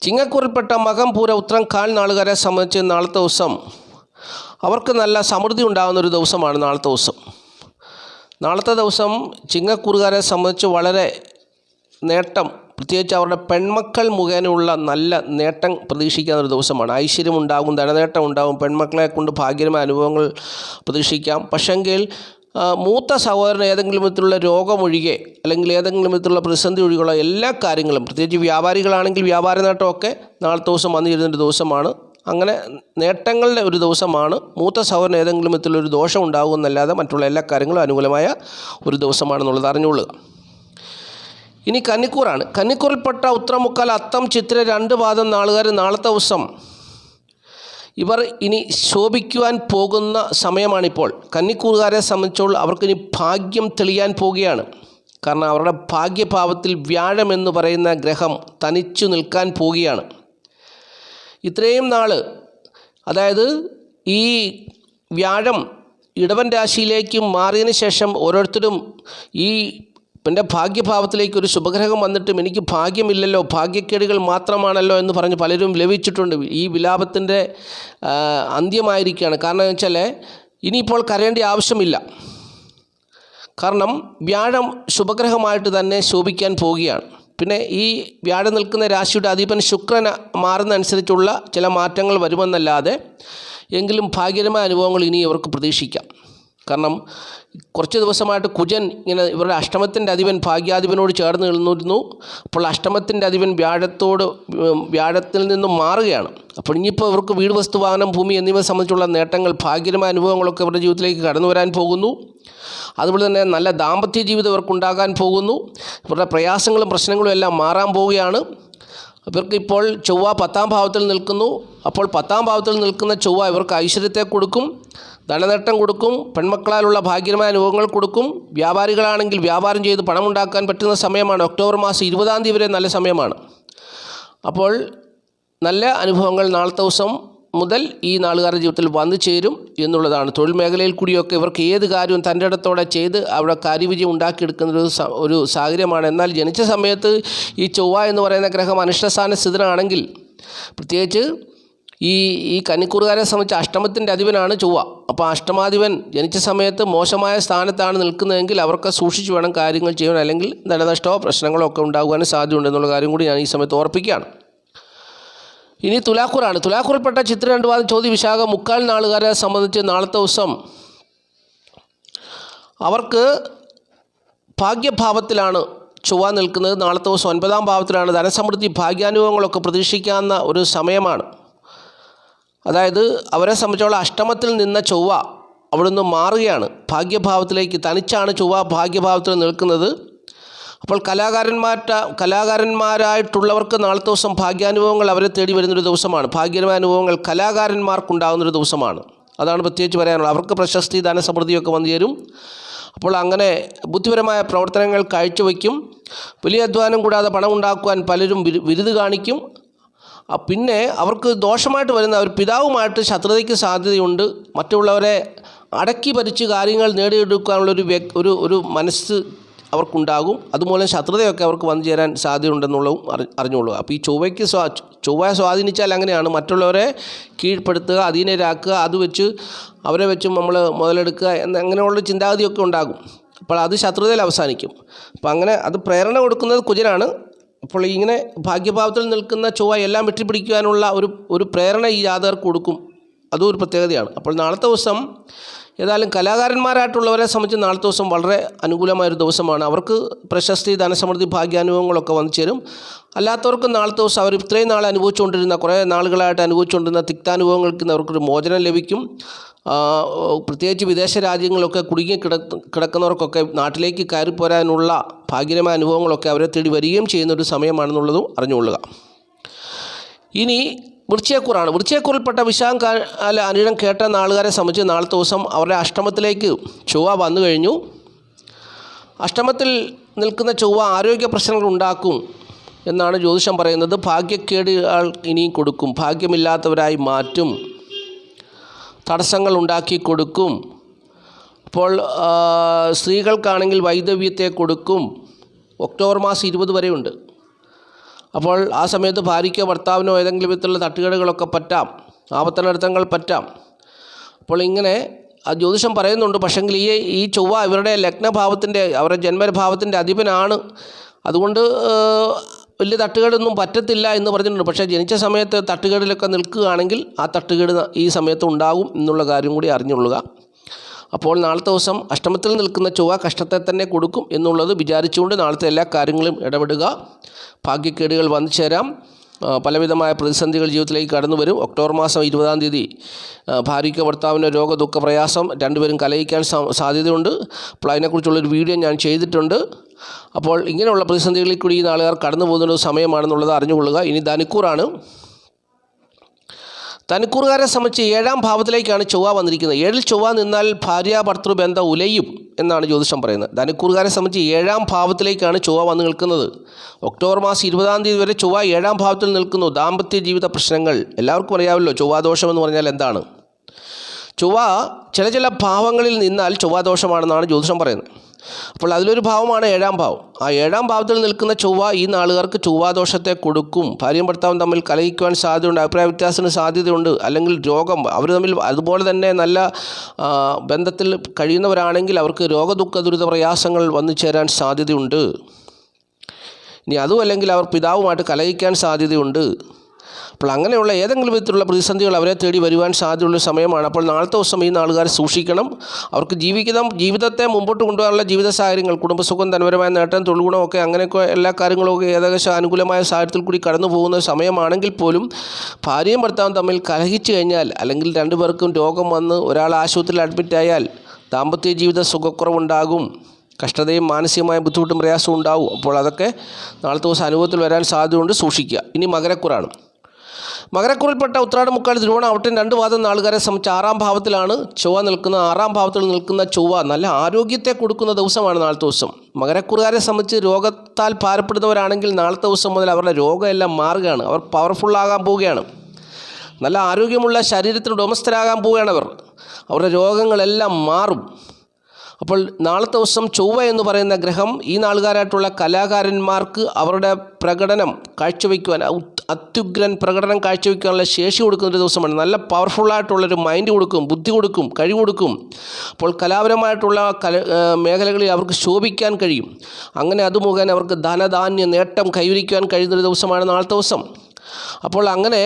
ചിങ്ങക്കൂറിൽപ്പെട്ട മകം, പൂര, ഉത്രം, കാൽ നാളുകാരെ സംബന്ധിച്ച് നാളത്തെ ദിവസം അവർക്ക് നല്ല സമൃദ്ധി ഉണ്ടാകുന്നൊരു ദിവസമാണ് നാളത്തെ ദിവസം. നാളത്തെ ദിവസം ചിങ്ങക്കൂറുകാരെ സംബന്ധിച്ച് വളരെ നേട്ടം, പ്രത്യേകിച്ച് അവരുടെ പെൺമക്കൾ മുഖേനയുള്ള നല്ല നേട്ടം പ്രതീക്ഷിക്കാവുന്നൊരു ദിവസമാണ്. ഐശ്വര്യം ഉണ്ടാകും, ധനനേട്ടം ഉണ്ടാകും, പെൺമക്കളെ കൊണ്ട് ഭാഗ്യമായ അനുഭവങ്ങൾ പ്രതീക്ഷിക്കാം. പക്ഷെങ്കിൽ മൂത്ത സഹോദരൻ ഏതെങ്കിലും വിധത്തിലുള്ള രോഗമൊഴികെ അല്ലെങ്കിൽ ഏതെങ്കിലും വിധത്തിലുള്ള പ്രതിസന്ധി ഒഴികെയുള്ള എല്ലാ കാര്യങ്ങളും, പ്രത്യേകിച്ച് വ്യാപാരികളാണെങ്കിൽ വ്യാപാര നേട്ടമൊക്കെ നാളത്തെ ദിവസം വന്നു ചേരുന്നൊരു ദിവസമാണ്. അങ്ങനെ നേട്ടങ്ങളുടെ ഒരു ദിവസമാണ്. മൂത്ത സഹോദരൻ ഏതെങ്കിലും വിധത്തിലൊരു ദോഷം ഉണ്ടാകുമെന്നല്ലാതെ മറ്റുള്ള എല്ലാ കാര്യങ്ങളും അനുകൂലമായ ഒരു ദിവസമാണെന്നുള്ളത് അറിഞ്ഞുകൊള്ളുക. ഇനി കന്നിക്കൂറാണ്. കന്നിക്കൂറിൽപ്പെട്ട ഉത്രമുക്കാൽ, അത്തം, ചിത്ര 2 പാദം നാളുകാർ നാളത്തെ ദിവസം ഇവർ ഇനി ശോഭിക്കുവാൻ പോകുന്ന സമയമാണിപ്പോൾ. കന്നിക്കൂറുകാരെ സംബന്ധിച്ചോളം അവർക്കിനി ഭാഗ്യം തെളിയാൻ പോവുകയാണ്. കാരണം അവരുടെ ഭാഗ്യഭാവത്തിൽ വ്യാഴം എന്ന് പറയുന്ന ഗ്രഹം തനിച്ചു നിൽക്കാൻ പോവുകയാണ്. ഇത്രയും നാൾ, അതായത് ഈ വ്യാഴം ഇടവൻ രാശിയിലേക്ക് മാറിയതിന് ശേഷം ഓരോരുത്തരും ഈ എൻ്റെ ഭാഗ്യഭാവത്തിലേക്ക് ഒരു ശുഭഗ്രഹം വന്നിട്ടും എനിക്ക് ഭാഗ്യമില്ലല്ലോ, ഭാഗ്യക്കേടുകൾ മാത്രമാണല്ലോ എന്ന് പറഞ്ഞ് പലരും വിലപിച്ചിട്ടുണ്ട്. ഈ വിലാപത്തിൻ്റെ അന്ത്യമായിരിക്കുകയാണ്. കാരണം എന്ന് വെച്ചാൽ ഇനിയിപ്പോൾ കരയേണ്ട ആവശ്യമില്ല. കാരണം വ്യാഴം ശുഭഗ്രഹമായിട്ട് തന്നെ ശോഭിക്കാൻ പോവുകയാണ്. പിന്നെ ഈ വ്യാഴം നിൽക്കുന്ന രാശിയുടെ അധിപൻ ശുക്രൻ മാറുന്നതനുസരിച്ചുള്ള ചില മാറ്റങ്ങൾ വരുമെന്നല്ലാതെ എങ്കിലും ഭാഗ്യകരമായ അനുഭവങ്ങൾ ഇനി ഇവർക്ക് പ്രതീക്ഷിക്കാം. കാരണം കുറച്ച് ദിവസമായിട്ട് കുജൻ ഇങ്ങനെ ഇവരുടെ അഷ്ടമത്തിൻ്റെ അധിപൻ ഭാഗ്യാധിപനോട് ചേർന്ന് നിന്നിരുന്നു. അപ്പോൾ അഷ്ടമത്തിൻ്റെ അധിപൻ വ്യാഴത്തിൽ നിന്നും മാറുകയാണ്. അപ്പോൾ ഇനിയിപ്പോൾ ഇവർക്ക് വീട്, വസ്തു, വാഹനം, ഭൂമി എന്നിവയെ സംബന്ധിച്ചുള്ള നേട്ടങ്ങൾ, ഭാഗ്യകരമായ അനുഭവങ്ങളൊക്കെ ഇവരുടെ ജീവിതത്തിലേക്ക് കടന്നു വരാൻ പോകുന്നു. അതുപോലെ തന്നെ നല്ല ദാമ്പത്യ ജീവിതം ഇവർക്കുണ്ടാകാൻ പോകുന്നു. ഇവരുടെ പ്രയാസങ്ങളും പ്രശ്നങ്ങളും എല്ലാം മാറാൻ പോവുകയാണ്. ഇവർക്ക് ഇപ്പോൾ ചൊവ്വ 10-ാം ഭാവത്തിൽ നിൽക്കുന്നു. അപ്പോൾ 10-ാം ഭാവത്തിൽ നിൽക്കുന്ന ചൊവ്വ ഇവർക്ക് ഐശ്വര്യത്തെ കൊടുക്കും, ധനനേട്ടം കൊടുക്കും, പെൺമക്കളാലുള്ള ഭാഗ്യകരമായ അനുഭവങ്ങൾ കൊടുക്കും. വ്യാപാരികളാണെങ്കിൽ വ്യാപാരം ചെയ്ത് പണമുണ്ടാക്കാൻ പറ്റുന്ന സമയമാണ്. ഒക്ടോബർ മാസം 20-ാം തീയതി വരെ നല്ല സമയമാണ്. അപ്പോൾ നല്ല അനുഭവങ്ങൾ നാളത്തെ ദിവസം മുതൽ ഈ നാളുകാരുടെ ജീവിതത്തിൽ വന്നു ചേരും എന്നുള്ളതാണ്. തൊഴിൽ മേഖലയിൽ കൂടിയൊക്കെ ഇവർക്ക് ഏത് കാര്യവും തൻ്റെ ഇടത്തോടെ ചെയ്ത് അവിടെ കാര്യവിജയം ഉണ്ടാക്കിയെടുക്കുന്ന ഒരു സാഹചര്യമാണ്. എന്നാൽ ജനിച്ച സമയത്ത് ഈ ചൊവ്വ എന്ന് പറയുന്ന ഗ്രഹം അനിഷ്ടസ്ഥാന സ്ഥിതനാണെങ്കിൽ, പ്രത്യേകിച്ച് ഈ കന്നിക്കൂറുകാരെ സംബന്ധിച്ച് അഷ്ടമത്തിൻ്റെ അധിപനാണ് ചൊവ്വ. അപ്പോൾ അഷ്ടമാധിപൻ ജനിച്ച സമയത്ത് മോശമായ സ്ഥാനത്താണ് നിൽക്കുന്നതെങ്കിൽ അവർക്ക് സൂക്ഷിച്ച് വേണം കാര്യങ്ങൾ ചെയ്യാൻ, അല്ലെങ്കിൽ ധനനഷ്ടമോ പ്രശ്നങ്ങളോ ഒക്കെ ഉണ്ടാകുവാനും സാധ്യതയുണ്ടെന്നുള്ള കാര്യം കൂടി ഞാൻ ഈ സമയത്ത് ഓർപ്പിക്കുകയാണ്. ഇനി തുലാക്കൂറാണ്. തുലാക്കൂറിൽപ്പെട്ട ചിത്ര 2 പാദം, ചോതി, വിശാഖം, മുക്കാൽ നാളുകാരെ സംബന്ധിച്ച് നാളത്തെ ദിവസം അവർക്ക് ഭാഗ്യഭാവത്തിലാണ് ചൊവ്വ നിൽക്കുന്നത് നാളത്തെ ദിവസം 9-ാം ഭാവത്തിലാണ്. ധനസമൃദ്ധി ഭാഗ്യാനുഭവങ്ങളൊക്കെ പ്രതീക്ഷിക്കാവുന്ന ഒരു സമയമാണ്. അതായത് അവരെ സംബന്ധിച്ചോളം അഷ്ടമത്തിൽ നിന്ന ചൊവ്വ അവിടുന്ന് മാറുകയാണ് ഭാഗ്യഭാവത്തിലേക്ക്. തനിച്ചാണ് ചൊവ്വ ഭാഗ്യഭാവത്തിൽ നിൽക്കുന്നത്. അപ്പോൾ കലാകാരന്മാരായിട്ടുള്ളവർക്ക് നാളത്തെ ദിവസം ഭാഗ്യാനുഭവങ്ങൾ അവരെ തേടി വരുന്നൊരു ദിവസമാണ്. ഭാഗ്യാനുഭവങ്ങൾ കലാകാരന്മാർക്കുണ്ടാകുന്നൊരു ദിവസമാണ്. അതാണ് പ്രത്യേകിച്ച് പറയാനുള്ളത്. അവർക്ക് പ്രശസ്തി ധനസമൃദ്ധിയൊക്കെ വന്നു ചേരും. അപ്പോൾ അങ്ങനെ ബുദ്ധിപരമായ പ്രവർത്തനങ്ങൾ കാഴ്ചവെക്കും. വലിയ അധ്വാനം കൂടാതെ പണം ഉണ്ടാക്കുവാൻ പലരും വിരുത് കാണിക്കും. പിന്നെ അവർക്ക് ദോഷമായിട്ട് വരുന്ന അവർ പിതാവുമായിട്ട് ശത്രുതയ്ക്ക് സാധ്യതയുണ്ട്. മറ്റുള്ളവരെ അടക്കി ഭരിച്ച് കാര്യങ്ങൾ നേടിയെടുക്കാനുള്ളൊരു ഒരു മനസ്സ് അവർക്കുണ്ടാകും. അതുമൂലം ശത്രുതയൊക്കെ അവർക്ക് വന്നു ചേരാൻ സാധ്യതയുണ്ടെന്നുള്ളതും അറിഞ്ഞുകൊള്ളുക. അപ്പോൾ ഈ ചൊവ്വ സ്വാധീനിച്ചാൽ അങ്ങനെയാണ്. മറ്റുള്ളവരെ കീഴ്പ്പെടുത്തുക, അധീനരാക്കുക, അത് വെച്ച് അവരെ വെച്ച് നമ്മൾ മുതലെടുക്കുക അങ്ങനെയുള്ള ചിന്താഗതിയൊക്കെ ഉണ്ടാകും. അപ്പോൾ അത് ശത്രുതയിൽ അവസാനിക്കും. അപ്പോൾ അങ്ങനെ അത് പ്രേരണ കൊടുക്കുന്നത് കുജനാണ്. അപ്പോൾ ഇങ്ങനെ ഭാഗ്യഭാവത്തിൽ നിൽക്കുന്ന ചൊവ്വ എല്ലാം വെട്ടിപ്പിടിക്കുവാനുള്ള ഒരു പ്രേരണ ഈ ജാതകർക്ക് കൊടുക്കും. അതും ഒരു പ്രത്യേകതയാണ്. അപ്പോൾ നാളത്തെ ദിവസം ഏതായാലും കലാകാരന്മാരായിട്ടുള്ളവരെ സംബന്ധിച്ച് നാളത്തെ ദിവസം വളരെ അനുകൂലമായൊരു ദിവസമാണ്. അവർക്ക് പ്രശസ്തി ധനസമൃദ്ധി ഭാഗ്യാനുഭവങ്ങളൊക്കെ വന്നു ചേരും. അല്ലാത്തവർക്ക് നാളത്തെ ദിവസം അവർ ഇത്രയും നാൾ അനുഭവിച്ചുകൊണ്ടിരുന്ന കുറേ നാളുകളായിട്ട് അനുഭവിച്ചുകൊണ്ടിരുന്ന തിക്താനുഭവങ്ങൾക്ക് അവർക്കൊരു മോചനം ലഭിക്കും. പ്രത്യേകിച്ച് വിദേശ രാജ്യങ്ങളൊക്കെ കുടുങ്ങി കിടക്കുന്നവർക്കൊക്കെ നാട്ടിലേക്ക് കയറിപ്പോരാനുള്ള ഭാഗ്യമായ അനുഭവങ്ങളൊക്കെ അവരെ തേടി വരികയും ചെയ്യുന്നൊരു സമയമാണെന്നുള്ളതും അറിഞ്ഞുകൊള്ളുക. ഇനി വൃശ്ചികക്കൂറാണ്. വൃശ്ചികക്കൂറിൽപ്പെട്ട വിശാഖകാല അനിഴം കേട്ട നാളുകാരെ സംബന്ധിച്ച് നാളത്തെ ദിവസം അവരുടെ അഷ്ടമത്തിലേക്ക് ചൊവ്വ വന്നു കഴിഞ്ഞു. അഷ്ടമത്തിൽ നിൽക്കുന്ന ചൊവ്വ ആരോഗ്യ പ്രശ്നങ്ങൾ ഉണ്ടാക്കും എന്നാണ് ജ്യോതിഷം പറയുന്നത്. ഭാഗ്യക്കേടുകൾ ഇനിയും കൊടുക്കും, ഭാഗ്യമില്ലാത്തവരായി മാറ്റും, തടസ്സങ്ങൾ ഉണ്ടാക്കി കൊടുക്കും. അപ്പോൾ സ്ത്രീകൾക്കാണെങ്കിൽ വൈദവ്യത്തെ കൊടുക്കും. ഒക്ടോബർ മാസം 20 വരെയുണ്ട്. അപ്പോൾ ആ സമയത്ത് ഭാര്യയ്ക്കോ ഭർത്താവിനോ ഏതെങ്കിലും വിധത്തിലുള്ള തട്ടുകേടുകളൊക്കെ പറ്റാം, ആപത്തനർത്ഥങ്ങൾ പറ്റാം. അപ്പോൾ ഇങ്ങനെ ആ ജ്യോതിഷം പറയുന്നുണ്ട്. പക്ഷെങ്കിൽ ഈ ചൊവ്വ ഇവരുടെ ലഗ്നഭാവത്തിൻ്റെ അവരുടെ ജന്മഭാവത്തിൻ്റെ അധിപനാണ്. അതുകൊണ്ട് വലിയ തട്ടുകേടൊന്നും പറ്റത്തില്ല എന്ന് പറഞ്ഞിട്ടുണ്ട്. പക്ഷേ ജനിച്ച സമയത്ത് തട്ടുകേടിലൊക്കെ നിൽക്കുകയാണെങ്കിൽ ആ തട്ടുകേട് ഈ സമയത്ത് ഉണ്ടാകും എന്നുള്ള കാര്യം കൂടി അറിഞ്ഞുകൊള്ളുക. അപ്പോൾ നാളത്തെ ദിവസം അഷ്ടമത്തിൽ നിൽക്കുന്ന ചൊവ്വ കഷ്ടത്തെ തന്നെ കൊടുക്കും എന്നുള്ളത് വിചാരിച്ചുകൊണ്ട് നാളത്തെ എല്ലാ കാര്യങ്ങളും ഇടപെടുക. ഭാഗ്യക്കേടുകൾ വന്നു ചേരാം. പലവിധമായ പ്രതിസന്ധികൾ ജീവിതത്തിലേക്ക് കടന്നു വരും. ഒക്ടോബർ മാസം 20-ാം തീയതി ഭാര്യയ്ക്കോ ഭർത്താവിനോ രോഗ ദുഃഖ പ്രയാസം രണ്ടുപേരും കലഹിക്കാൻ സാധ്യതയുണ്ട്. അപ്പോൾ അതിനെക്കുറിച്ചുള്ളൊരു വീഡിയോ ഞാൻ ചെയ്തിട്ടുണ്ട്. അപ്പോൾ ഇങ്ങനെയുള്ള പ്രതിസന്ധികളിൽ കൂടി ഈ നാളുകാർ കടന്നു പോകുന്നൊരു സമയമാണെന്നുള്ളത് അറിഞ്ഞുകൊള്ളുക. ഇനി ധനുക്കൂറാണ്. ധനുക്കൂറുകാരെ സംബന്ധിച്ച് 7-ാം ഭാവത്തിലേക്കാണ് ചൊവ്വ വന്നിരിക്കുന്നത്. 7-ൽ ചൊവ്വ നിന്നാൽ ഭാര്യ ഭർത്തൃബന്ധം ഉലയും എന്നാണ് ജ്യോതിഷം പറയുന്നത്. ധനുക്കൂറുകാരെ സംബന്ധിച്ച് 7-ാം ഭാവത്തിലേക്കാണ് ചൊവ്വ വന്ന് നിൽക്കുന്നത്. ഒക്ടോബർ മാസം 20-ാം തീയതി വരെ ചൊവ്വ 7-ാം ഭാവത്തിൽ നിൽക്കുന്നു. ദാമ്പത്യ ജീവിത പ്രശ്നങ്ങൾ എല്ലാവർക്കും അറിയാമല്ലോ. ചൊവ്വാദോഷം എന്ന് പറഞ്ഞാൽ എന്താണ്? ചൊവ്വ ചില ഭാവങ്ങളിൽ നിന്നാൽ ചൊവ്വാദോഷമാണെന്നാണ് ജ്യോതിഷം പറയുന്നത്. അപ്പോൾ അതിലൊരു ഭാവമാണ് 7-ാം ഭാവം. ആ 7-ാം ഭാവത്തിൽ നിൽക്കുന്ന ചൊവ്വ ഈ നാളുകാർക്ക് ചൊവ്വാദോഷത്തെ കൊടുക്കും. ഭാര്യയും ഭർത്താവും തമ്മിൽ കലഹിക്കുവാൻ സാധ്യതയുണ്ട്, അഭിപ്രായ വ്യത്യാസത്തിന് സാധ്യതയുണ്ട്, അല്ലെങ്കിൽ രോഗം അവർ തമ്മിൽ അതുപോലെ തന്നെ നല്ല ബന്ധത്തിൽ കഴിയുന്നവരാണെങ്കിൽ അവർക്ക് രോഗദുഃഖ ദുരിത പ്രയാസങ്ങൾ വന്നു ചേരാൻ സാധ്യതയുണ്ട്. ഇനി അതും അല്ലെങ്കിൽ അവർ പിതാവുമായിട്ട് കലഹിക്കാൻ സാധ്യതയുണ്ട്. അപ്പോൾ അങ്ങനെയുള്ള ഏതെങ്കിലും വിധത്തിലുള്ള പ്രതിസന്ധികൾ അവരെ തേടി വരുവാൻ സാധ്യതയുള്ള സമയമാണ്. അപ്പോൾ നാളത്തെ ദിവസം ഈ നാളുകാർ സൂക്ഷിക്കണം. അവർക്ക് ജീവിതത്തെ മുമ്പോട്ട് കൊണ്ടുപോകാനുള്ള ജീവിത സാഹചര്യങ്ങൾ, കുടുംബസുഖം, ധനപരമായ നേട്ടം, തൊഴിൽ ഗുണമൊക്കെ അങ്ങനെയൊക്കെ എല്ലാ കാര്യങ്ങളൊക്കെ ഏകദേശം അനുകൂലമായ സാഹചര്യത്തിൽ കൂടി കടന്നു പോകുന്ന സമയമാണെങ്കിൽ പോലും ഭാര്യയും ഭർത്താവും തമ്മിൽ കലഹിച്ചു കഴിഞ്ഞാൽ, അല്ലെങ്കിൽ രണ്ടുപേർക്കും രോഗം വന്ന് ഒരാൾ ആശുപത്രിയിൽ അഡ്മിറ്റായാൽ ദാമ്പത്യ ജീവിത സുഖക്കുറവുണ്ടാകും, കഷ്ടതയും മാനസികമായ ബുദ്ധിമുട്ടും പ്രയാസവും ഉണ്ടാവും. അപ്പോൾ അതൊക്കെ നാളത്തെ ദിവസം അനുഭവത്തിൽ വരാൻ സാധ്യതയുണ്ട്, സൂക്ഷിക്കുക. ഇനി മകരക്കൂറാണ്. മകരക്കൂറിൽപ്പെട്ട ഉത്രാടം, മുക്കാൽ, തിരുവോണം, അവിട്ടം 2 പാദം നാളുകാരെ സംബന്ധിച്ച് 6-ാം ഭാവത്തിലാണ് ചൊവ്വ നിൽക്കുന്നത്. 6-ാം ഭാവത്തിൽ നിൽക്കുന്ന ചൊവ്വ നല്ല ആരോഗ്യത്തെ കൊടുക്കുന്ന ദിവസമാണ് നാളത്തെ ദിവസം. മകരക്കൂറുകാരെ സംബന്ധിച്ച് രോഗത്താൽ ഭാരപ്പെടുന്നവരാണെങ്കിൽ നാളത്തെ ദിവസം മുതൽ അവരുടെ രോഗമെല്ലാം മാറുകയാണ്. അവർ പവർഫുള്ളാകാൻ പോവുകയാണ്. നല്ല ആരോഗ്യമുള്ള ശരീരത്തിന് ഉടമസ്ഥരാകാൻ പോവുകയാണ് അവർ. അവരുടെ രോഗങ്ങളെല്ലാം മാറും. അപ്പോൾ നാളത്തെ ദിവസം ചൊവ്വ എന്ന് പറയുന്ന ഗ്രഹം ഈ നാളുകാരായിട്ടുള്ള കലാകാരന്മാർക്ക് അവരുടെ പ്രകടനം കാഴ്ചവെക്കുവാൻ, അത്യുഗ്രൻ പ്രകടനം കാഴ്ചവെക്കാനുള്ള ശേഷി കൊടുക്കുന്ന ഒരു ദിവസമാണ്. നല്ല പവർഫുള്ളായിട്ടുള്ളൊരു മൈൻഡ് കൊടുക്കും, ബുദ്ധി കൊടുക്കും, കഴിവ് കൊടുക്കും. അപ്പോൾ കലാപരമായിട്ടുള്ള മേഖലകളിൽ അവർക്ക് ശോഭിക്കാൻ കഴിയും. അങ്ങനെ അത് മുഖേന അവർക്ക് ധനധാന്യ നേട്ടം കൈവരിക്കുവാൻ കഴിയുന്നൊരു ദിവസമാണ് നാളത്തെ ദിവസം. അപ്പോൾ അങ്ങനെ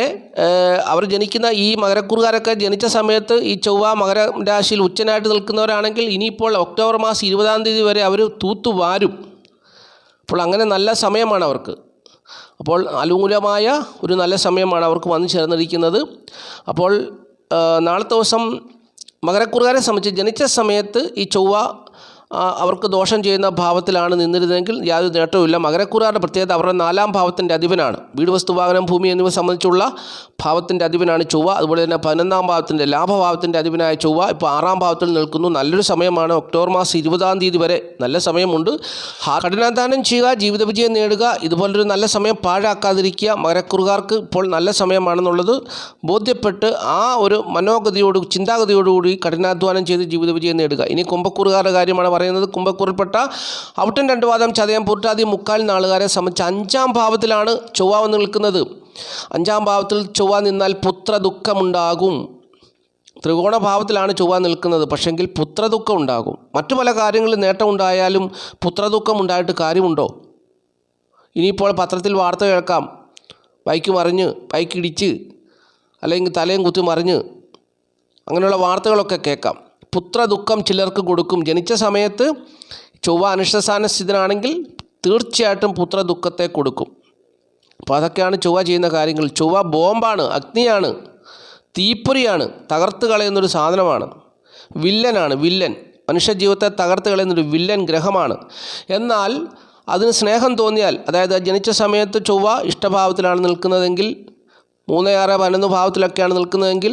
അവർ ജനിക്കുന്ന ഈ മകരക്കൂറുകാരൊക്കെ ജനിച്ച സമയത്ത് ഈ ചൊവ്വ മകര രാശിയിൽ ഉച്ചനായിട്ട് നിൽക്കുന്നവരാണെങ്കിൽ ഇനിയിപ്പോൾ ഒക്ടോബർ മാസം 20-ാം തീയതി വരെ അവർ തൂത്തുവാരും. അപ്പോൾ അങ്ങനെ നല്ല സമയമാണ് അവർക്ക്. അപ്പോൾ അനുകൂലമായ ഒരു നല്ല സമയമാണ് അവർക്ക് വന്നു ചേർന്നിരിക്കുന്നത്. അപ്പോൾ നാളത്തെ ദിവസം മകരക്കുറുകാരെ സംബന്ധിച്ച് ജനിച്ച സമയത്ത് ഈ ചൊവ്വ അവർക്ക് ദോഷം ചെയ്യുന്ന ഭാവത്തിലാണ് നിന്നിരുന്നതെങ്കിൽ യാതൊരു നേട്ടവുമില്ല. മകരക്കുറുകാരുടെ പ്രത്യേകത അവരുടെ 4-ാം ഭാവത്തിൻ്റെ അധിപനാണ്. വീട്, വസ്തു, വാഹനം, ഭൂമി എന്നിവ സംബന്ധിച്ചുള്ള ഭാവത്തിൻ്റെ അധിപനാണ് ചൊവ്വ. അതുപോലെ തന്നെ 11-ാം ഭാവത്തിൻ്റെ ലാഭഭാവത്തിൻ്റെ അധിപനായ ചൊവ്വ ഇപ്പോൾ 6-ാം ഭാവത്തിൽ നിൽക്കുന്നു. നല്ലൊരു സമയമാണ്. ഒക്ടോബർ മാസം 20-ാം തീയതി വരെ നല്ല സമയമുണ്ട്. കഠിനാധ്വാനം ചെയ്യുക, ജീവിത വിജയം നേടുക. ഇതുപോലൊരു നല്ല സമയം പാഴാക്കാതിരിക്കുക. മകരക്കുറുകാർക്ക് ഇപ്പോൾ നല്ല സമയമാണെന്നുള്ളത് ബോധ്യപ്പെട്ട് ആ ഒരു ചിന്താഗതിയോടുകൂടി കഠിനാധ്വാനം ചെയ്ത് ജീവിത വിജയം നേടുക. ഇനി കുംഭക്കുറുകാരുടെ കാര്യമാണ് പറയുന്നത്. കുംഭക്കൂറിൽപ്പെട്ട അവിട്ടം 2 പാദം ചതയം പൂർട്ടാതി മുക്കാൽ നാളുകാരെ സംബന്ധിച്ച് 5-ാം ഭാവത്തിലാണ് ചൊവ്വ വന്ന് നിൽക്കുന്നത്. 5-ാം ഭാവത്തിൽ ചൊവ്വ നിന്നാൽ പുത്രദുഃഖമുണ്ടാകും. ത്രികോണ ഭാവത്തിലാണ് ചൊവ്വ നിൽക്കുന്നത്. പക്ഷെങ്കിൽ പുത്രദുഃഖം ഉണ്ടാകും. മറ്റു പല കാര്യങ്ങളിൽ നേട്ടം ഉണ്ടായാലും പുത്രദുഃഖം ഉണ്ടായിട്ട് കാര്യമുണ്ടോ? ഇനിയിപ്പോൾ പത്രത്തിൽ വാർത്ത കേൾക്കാം, ബൈക്കിടിച്ച് അല്ലെങ്കിൽ തലയും കുത്തി മറിഞ്ഞ് അങ്ങനെയുള്ള വാർത്തകളൊക്കെ കേൾക്കാം. പുത്രദുഃഖം ചിലർക്ക് കൊടുക്കും. ജനിച്ച സമയത്ത് ചൊവ്വ അനിഷ്ടസ്ഥാന സ്ഥിതനാണെങ്കിൽ തീർച്ചയായിട്ടും പുത്രദുഃഖത്തെ കൊടുക്കും. അപ്പോൾ അതൊക്കെയാണ് ചൊവ്വ ചെയ്യുന്ന കാര്യങ്ങൾ. ചൊവ്വ ബോംബാണ്, അഗ്നിയാണ്, തീപ്പൊരിയാണ്, തകർത്ത് കളയുന്നൊരു സാധനമാണ്. വില്ലൻ. മനുഷ്യജീവിതത്തെ തകർത്ത് കളയുന്നൊരു വില്ലൻ ഗ്രഹമാണ്. എന്നാൽ അതിന് സ്നേഹം തോന്നിയാൽ, അതായത് ജനിച്ച സമയത്ത് ചൊവ്വ ഇഷ്ടഭാവത്തിലാണ് നിൽക്കുന്നതെങ്കിൽ 3, 6, 11 ഭാവത്തിലൊക്കെയാണ് നിൽക്കുന്നതെങ്കിൽ,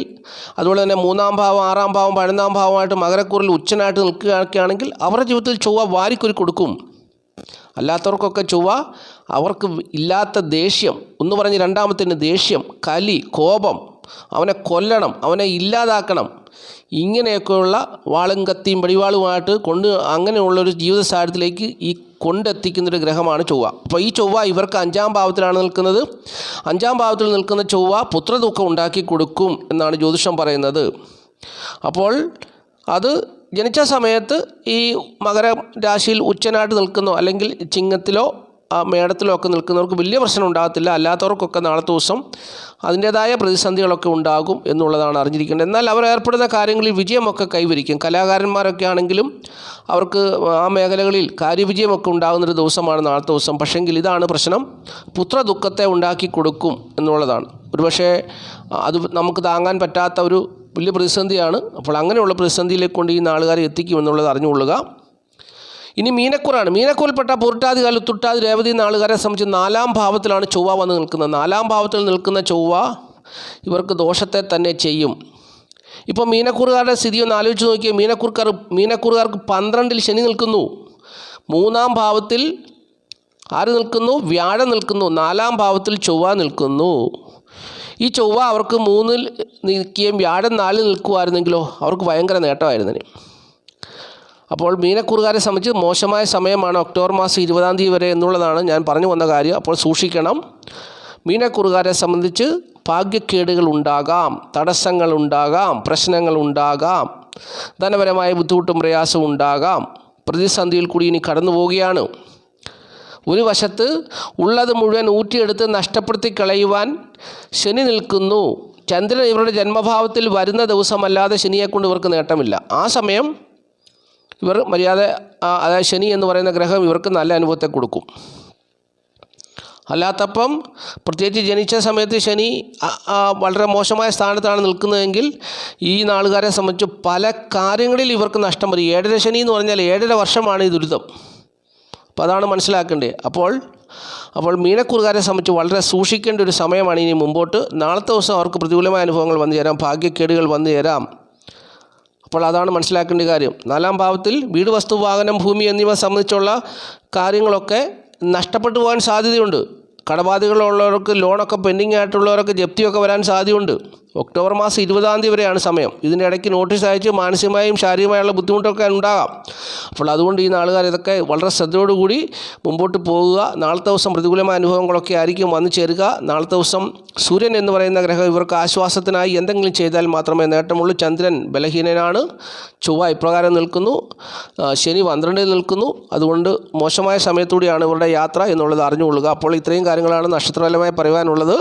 അതുപോലെ തന്നെ 3-ാം ഭാവം, 6-ാം ഭാവം, 11-ാം ഭാവമായിട്ട് മകരക്കൂറിൽ ഉച്ചനായിട്ട് നിൽക്കുകയാണെങ്കിൽ അവരുടെ ജീവിതത്തിൽ ചൊവ്വ വാരിക്കൊരു കൊടുക്കും. അല്ലാത്തവർക്കൊക്കെ ചൊവ്വ അവർക്ക് ഇല്ലാത്ത ദേഷ്യം, ഒന്ന് പറഞ്ഞ് രണ്ടാമത്തേന് ദേഷ്യം, കലി, കോപം, അവനെ കൊല്ലണം, അവനെ ഇല്ലാതാക്കണം, ഇങ്ങനെയൊക്കെയുള്ള വാളും കത്തിയും വെടിവാളുമായിട്ട് അങ്ങനെയുള്ളൊരു ജീവിത സാഹചര്യത്തിലേക്ക് ഈ കൊണ്ടെത്തിക്കുന്നൊരു ഗ്രഹമാണ് ചൊവ്വ. അപ്പോൾ ഈ ചൊവ്വ ഇവർക്ക് 5-ാം ഭാവത്തിലാണ് നിൽക്കുന്നത്. 5-ാം ഭാവത്തിൽ നിൽക്കുന്ന ചൊവ്വ പുത്രദുഃഖം ഉണ്ടാക്കി കൊടുക്കും എന്നാണ് ജ്യോതിഷം പറയുന്നത്. അപ്പോൾ അത് ജനിച്ച സമയത്ത് ഈ മകര രാശിയിൽ ഉച്ചനായിട്ട് നിൽക്കുന്നോ അല്ലെങ്കിൽ ചിങ്ങത്തിലോ മേടത്തിലോ ഒക്കെ നിൽക്കുന്നവർക്ക് വലിയ പ്രശ്നം ഉണ്ടാകത്തില്ല. അല്ലാത്തവർക്കൊക്കെ നാളത്തെ ദിവസം അതിൻ്റേതായ പ്രതിസന്ധികളൊക്കെ ഉണ്ടാകും എന്നുള്ളതാണ് അറിഞ്ഞിരിക്കേണ്ടത്. എന്നാൽ അവർ ഏർപ്പെടുന്ന കാര്യങ്ങളിൽ വിജയമൊക്കെ കൈവരിക്കും. കലാകാരന്മാരൊക്കെ ആണെങ്കിലും അവർക്ക് ആ മേഖലകളിൽ കാര്യവിജയമൊക്കെ ഉണ്ടാകുന്നൊരു ദിവസമാണ് നാളത്തെ ദിവസം. പക്ഷെങ്കിൽ ഇതാണ് പ്രശ്നം, പുത്രദുഃഖത്തെ ഉണ്ടാക്കി കൊടുക്കും എന്നുള്ളതാണ്. ഒരുപക്ഷെ അത് നമുക്ക് താങ്ങാൻ പറ്റാത്ത ഒരു വലിയ പ്രതിസന്ധിയാണ്. അപ്പോൾ അങ്ങനെയുള്ള പ്രതിസന്ധിയിലേക്ക് കൊണ്ട് ഈ നാളുകാരെ എത്തിക്കുമെന്നുള്ളത് അറിഞ്ഞുകൊള്ളുക. ഇനി മീനക്കൂറാണ്. മീനക്കൂറിൽപ്പെട്ട പൂർട്ടാതി, ഉത്തുട്ടാതി, രേവതി നാളുകാരെ സംബന്ധിച്ച് 4-ാം ഭാവത്തിലാണ് ചൊവ്വ വന്ന് നിൽക്കുന്നത്. 4-ാം ഭാവത്തിൽ നിൽക്കുന്ന ചൊവ്വ ഇവർക്ക് ദോഷത്തെ തന്നെ ചെയ്യും. ഇപ്പോൾ മീനക്കൂറുകാരുടെ സ്ഥിതി ഒന്ന് ആലോചിച്ച് നോക്കിയാൽ മീനക്കൂറുകാർക്ക് 12-ൽ ശനി നിൽക്കുന്നു. 3-ാം ഭാവത്തിൽ ആര് നിൽക്കുന്നു? വ്യാഴം നിൽക്കുന്നു. 4-ാം ഭാവത്തിൽ ചൊവ്വ നിൽക്കുന്നു. ഈ ചൊവ്വ അവർക്ക് 3-ൽ നിൽക്കുകയും വ്യാഴം 4-ൽ നിൽക്കുമായിരുന്നെങ്കിലോ അവർക്ക് ഭയങ്കര നേട്ടമായിരുന്നേ. അപ്പോൾ മീനക്കൂറുകാരെ സംബന്ധിച്ച് മോശമായ സമയമാണ് ഒക്ടോബർ മാസം 20-ാം തീയതി വരെ എന്നുള്ളതാണ് ഞാൻ പറഞ്ഞു വന്ന കാര്യം. അപ്പോൾ സൂക്ഷിക്കണം. മീനക്കൂറുകാരെ സംബന്ധിച്ച് ഭാഗ്യക്കേടുകൾ ഉണ്ടാകാം, തടസ്സങ്ങൾ ഉണ്ടാകാം, പ്രശ്നങ്ങൾ ഉണ്ടാകാം, ധനപരമായ ബുദ്ധിമുട്ടും പ്രയാസവും ഉണ്ടാകാം. പ്രതിസന്ധിയിൽ കൂടി ഇനി കടന്നു പോവുകയാണ്. ഒരു വശത്ത് ഉള്ളത് മുഴുവൻ ഊറ്റിയെടുത്ത് നഷ്ടപ്പെടുത്തി കളയുവാൻ ശനി നിൽക്കുന്നു. ചന്ദ്രൻ ഇവരുടെ ജന്മഭാവത്തിൽ വരുന്ന ദിവസമല്ലാതെ ശനിയെക്കൊണ്ട് ഇവർക്ക് നേട്ടമില്ല. ആ സമയം ഇവർ അതായത് ശനി എന്ന് പറയുന്ന ഗ്രഹം ഇവർക്ക് നല്ല അനുഭവത്തെ കൊടുക്കും. അല്ലാത്തപ്പം പ്രത്യേകിച്ച് ജനിച്ച സമയത്ത് ശനി വളരെ മോശമായ സ്ഥാനത്താണ് നിൽക്കുന്നതെങ്കിൽ ഈ നാളുകാരെ സംബന്ധിച്ച് പല കാര്യങ്ങളിൽ ഇവർക്ക് നഷ്ടം വരും. 7.5 ശനി എന്ന് പറഞ്ഞാൽ 7.5 വർഷമാണ് ഈ ദുരിതം. അപ്പോൾ അതാണ് മനസ്സിലാക്കേണ്ടത്. അപ്പോൾ മീനക്കൂറുകാരെ സംബന്ധിച്ച് വളരെ സൂക്ഷിക്കേണ്ട ഒരു സമയമാണ് ഇനി മുമ്പോട്ട്. നാളത്തെ ദിവസം അവർക്ക് പ്രതികൂലമായ അനുഭവങ്ങൾ വന്നു ചേരാം, ഭാഗ്യക്കേടുകൾ വന്നു ചേരാം. അപ്പോൾ അതാണ് മനസ്സിലാക്കേണ്ട കാര്യം. 4-ാം ഭാവത്തിൽ വീട്, വസ്തു, വാഹനം, ഭൂമി എന്നിവ സംബന്ധിച്ചുള്ള കാര്യങ്ങളൊക്കെ നഷ്ടപ്പെട്ടു പോകാൻ സാധ്യതയുണ്ട്. കടബാധ്യതകളുള്ളവർക്ക്, ലോണൊക്കെ പെൻഡിങ് ആയിട്ടുള്ളവരൊക്കെ ജപ്തിയൊക്കെ വരാൻ സാധ്യതയുണ്ട്. ഒക്ടോബർ മാസം 20-ാം തീയതി വരെയാണ് സമയം. ഇതിൻ്റെ ഇടയ്ക്ക് നോട്ടീസ് അയച്ച് മാനസികമായും ശാരീരികമായുള്ള ബുദ്ധിമുട്ടൊക്കെ ഉണ്ടാകാം. അപ്പോൾ അതുകൊണ്ട് ഈ നാളുകാർ ഇതൊക്കെ വളരെ ശ്രദ്ധയോടുകൂടി മുമ്പോട്ട് പോകുക. നാളത്തെ ദിവസം പ്രതികൂലമായ അനുഭവങ്ങളൊക്കെ ആയിരിക്കും വന്നു ചേരുക. നാളത്തെ ദിവസം സൂര്യൻ എന്ന് പറയുന്ന ഗ്രഹം ഇവർക്ക് ആശ്വാസത്തിനായി എന്തെങ്കിലും ചെയ്താൽ മാത്രമേ നേട്ടമുള്ളൂ. ചന്ദ്രൻ ബലഹീനനാണ്. ചൊവ്വ ഇപ്രകാരം നിൽക്കുന്നു. ശനി 12-ൽ നിൽക്കുന്നു. അതുകൊണ്ട് മോശമായ സമയത്തൂടെയാണ് ഇവരുടെ യാത്ര എന്നുള്ളത് അറിഞ്ഞുകൊള്ളുക. അപ്പോൾ ഇത്രയും കാര്യങ്ങളാണ് നക്ഷത്രഫലമായി പറയുവാനുള്ളത്.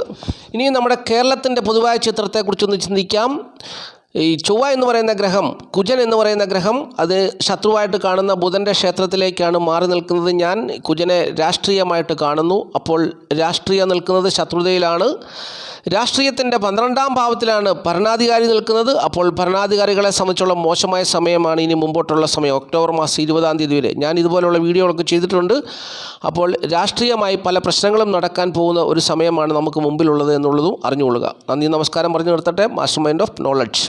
ഇനി നമ്മുടെ കേരളത്തിൻ്റെ പൊതുവായ ചിത്രത്തെക്കുറിച്ചൊന്ന് ചിന്തിക്കാം. ഈ ചൊവ്വ എന്ന് പറയുന്ന ഗ്രഹം, കുജൻ എന്ന് പറയുന്ന ഗ്രഹം, അത് ശത്രുവായിട്ട് കാണുന്ന ബുധൻ്റെ ക്ഷേത്രത്തിലേക്കാണ് മാറി നിൽക്കുന്നത്. ഞാൻ കുജനെ രാഷ്ട്രീയമായിട്ട് കാണുന്നു. അപ്പോൾ രാഷ്ട്രീയം നിൽക്കുന്നത് ശത്രുതയിലാണ്. രാഷ്ട്രീയത്തിൻ്റെ 12ാം ഭാവത്തിലാണ് ഭരണാധികാരി നിൽക്കുന്നത്. അപ്പോൾ ഭരണാധികാരികളെ സംബന്ധിച്ചുള്ള മോശമായ സമയമാണ് ഇനി മുമ്പോട്ടുള്ള സമയം, ഒക്ടോബർ മാസം 20-ാം തീയതി വരെ. ഞാൻ ഇതുപോലുള്ള വീഡിയോകളൊക്കെ ചെയ്തിട്ടുണ്ട്. അപ്പോൾ രാഷ്ട്രീയമായി പല പ്രശ്നങ്ങളും നടക്കാൻ പോകുന്ന ഒരു സമയമാണ് നമുക്ക് മുമ്പിലുള്ളത് എന്നുള്ളതും അറിഞ്ഞുകൊള്ളുക. നന്ദി, നമസ്കാരം പറഞ്ഞു നിർത്തട്ടെ. Master mind of knowledge.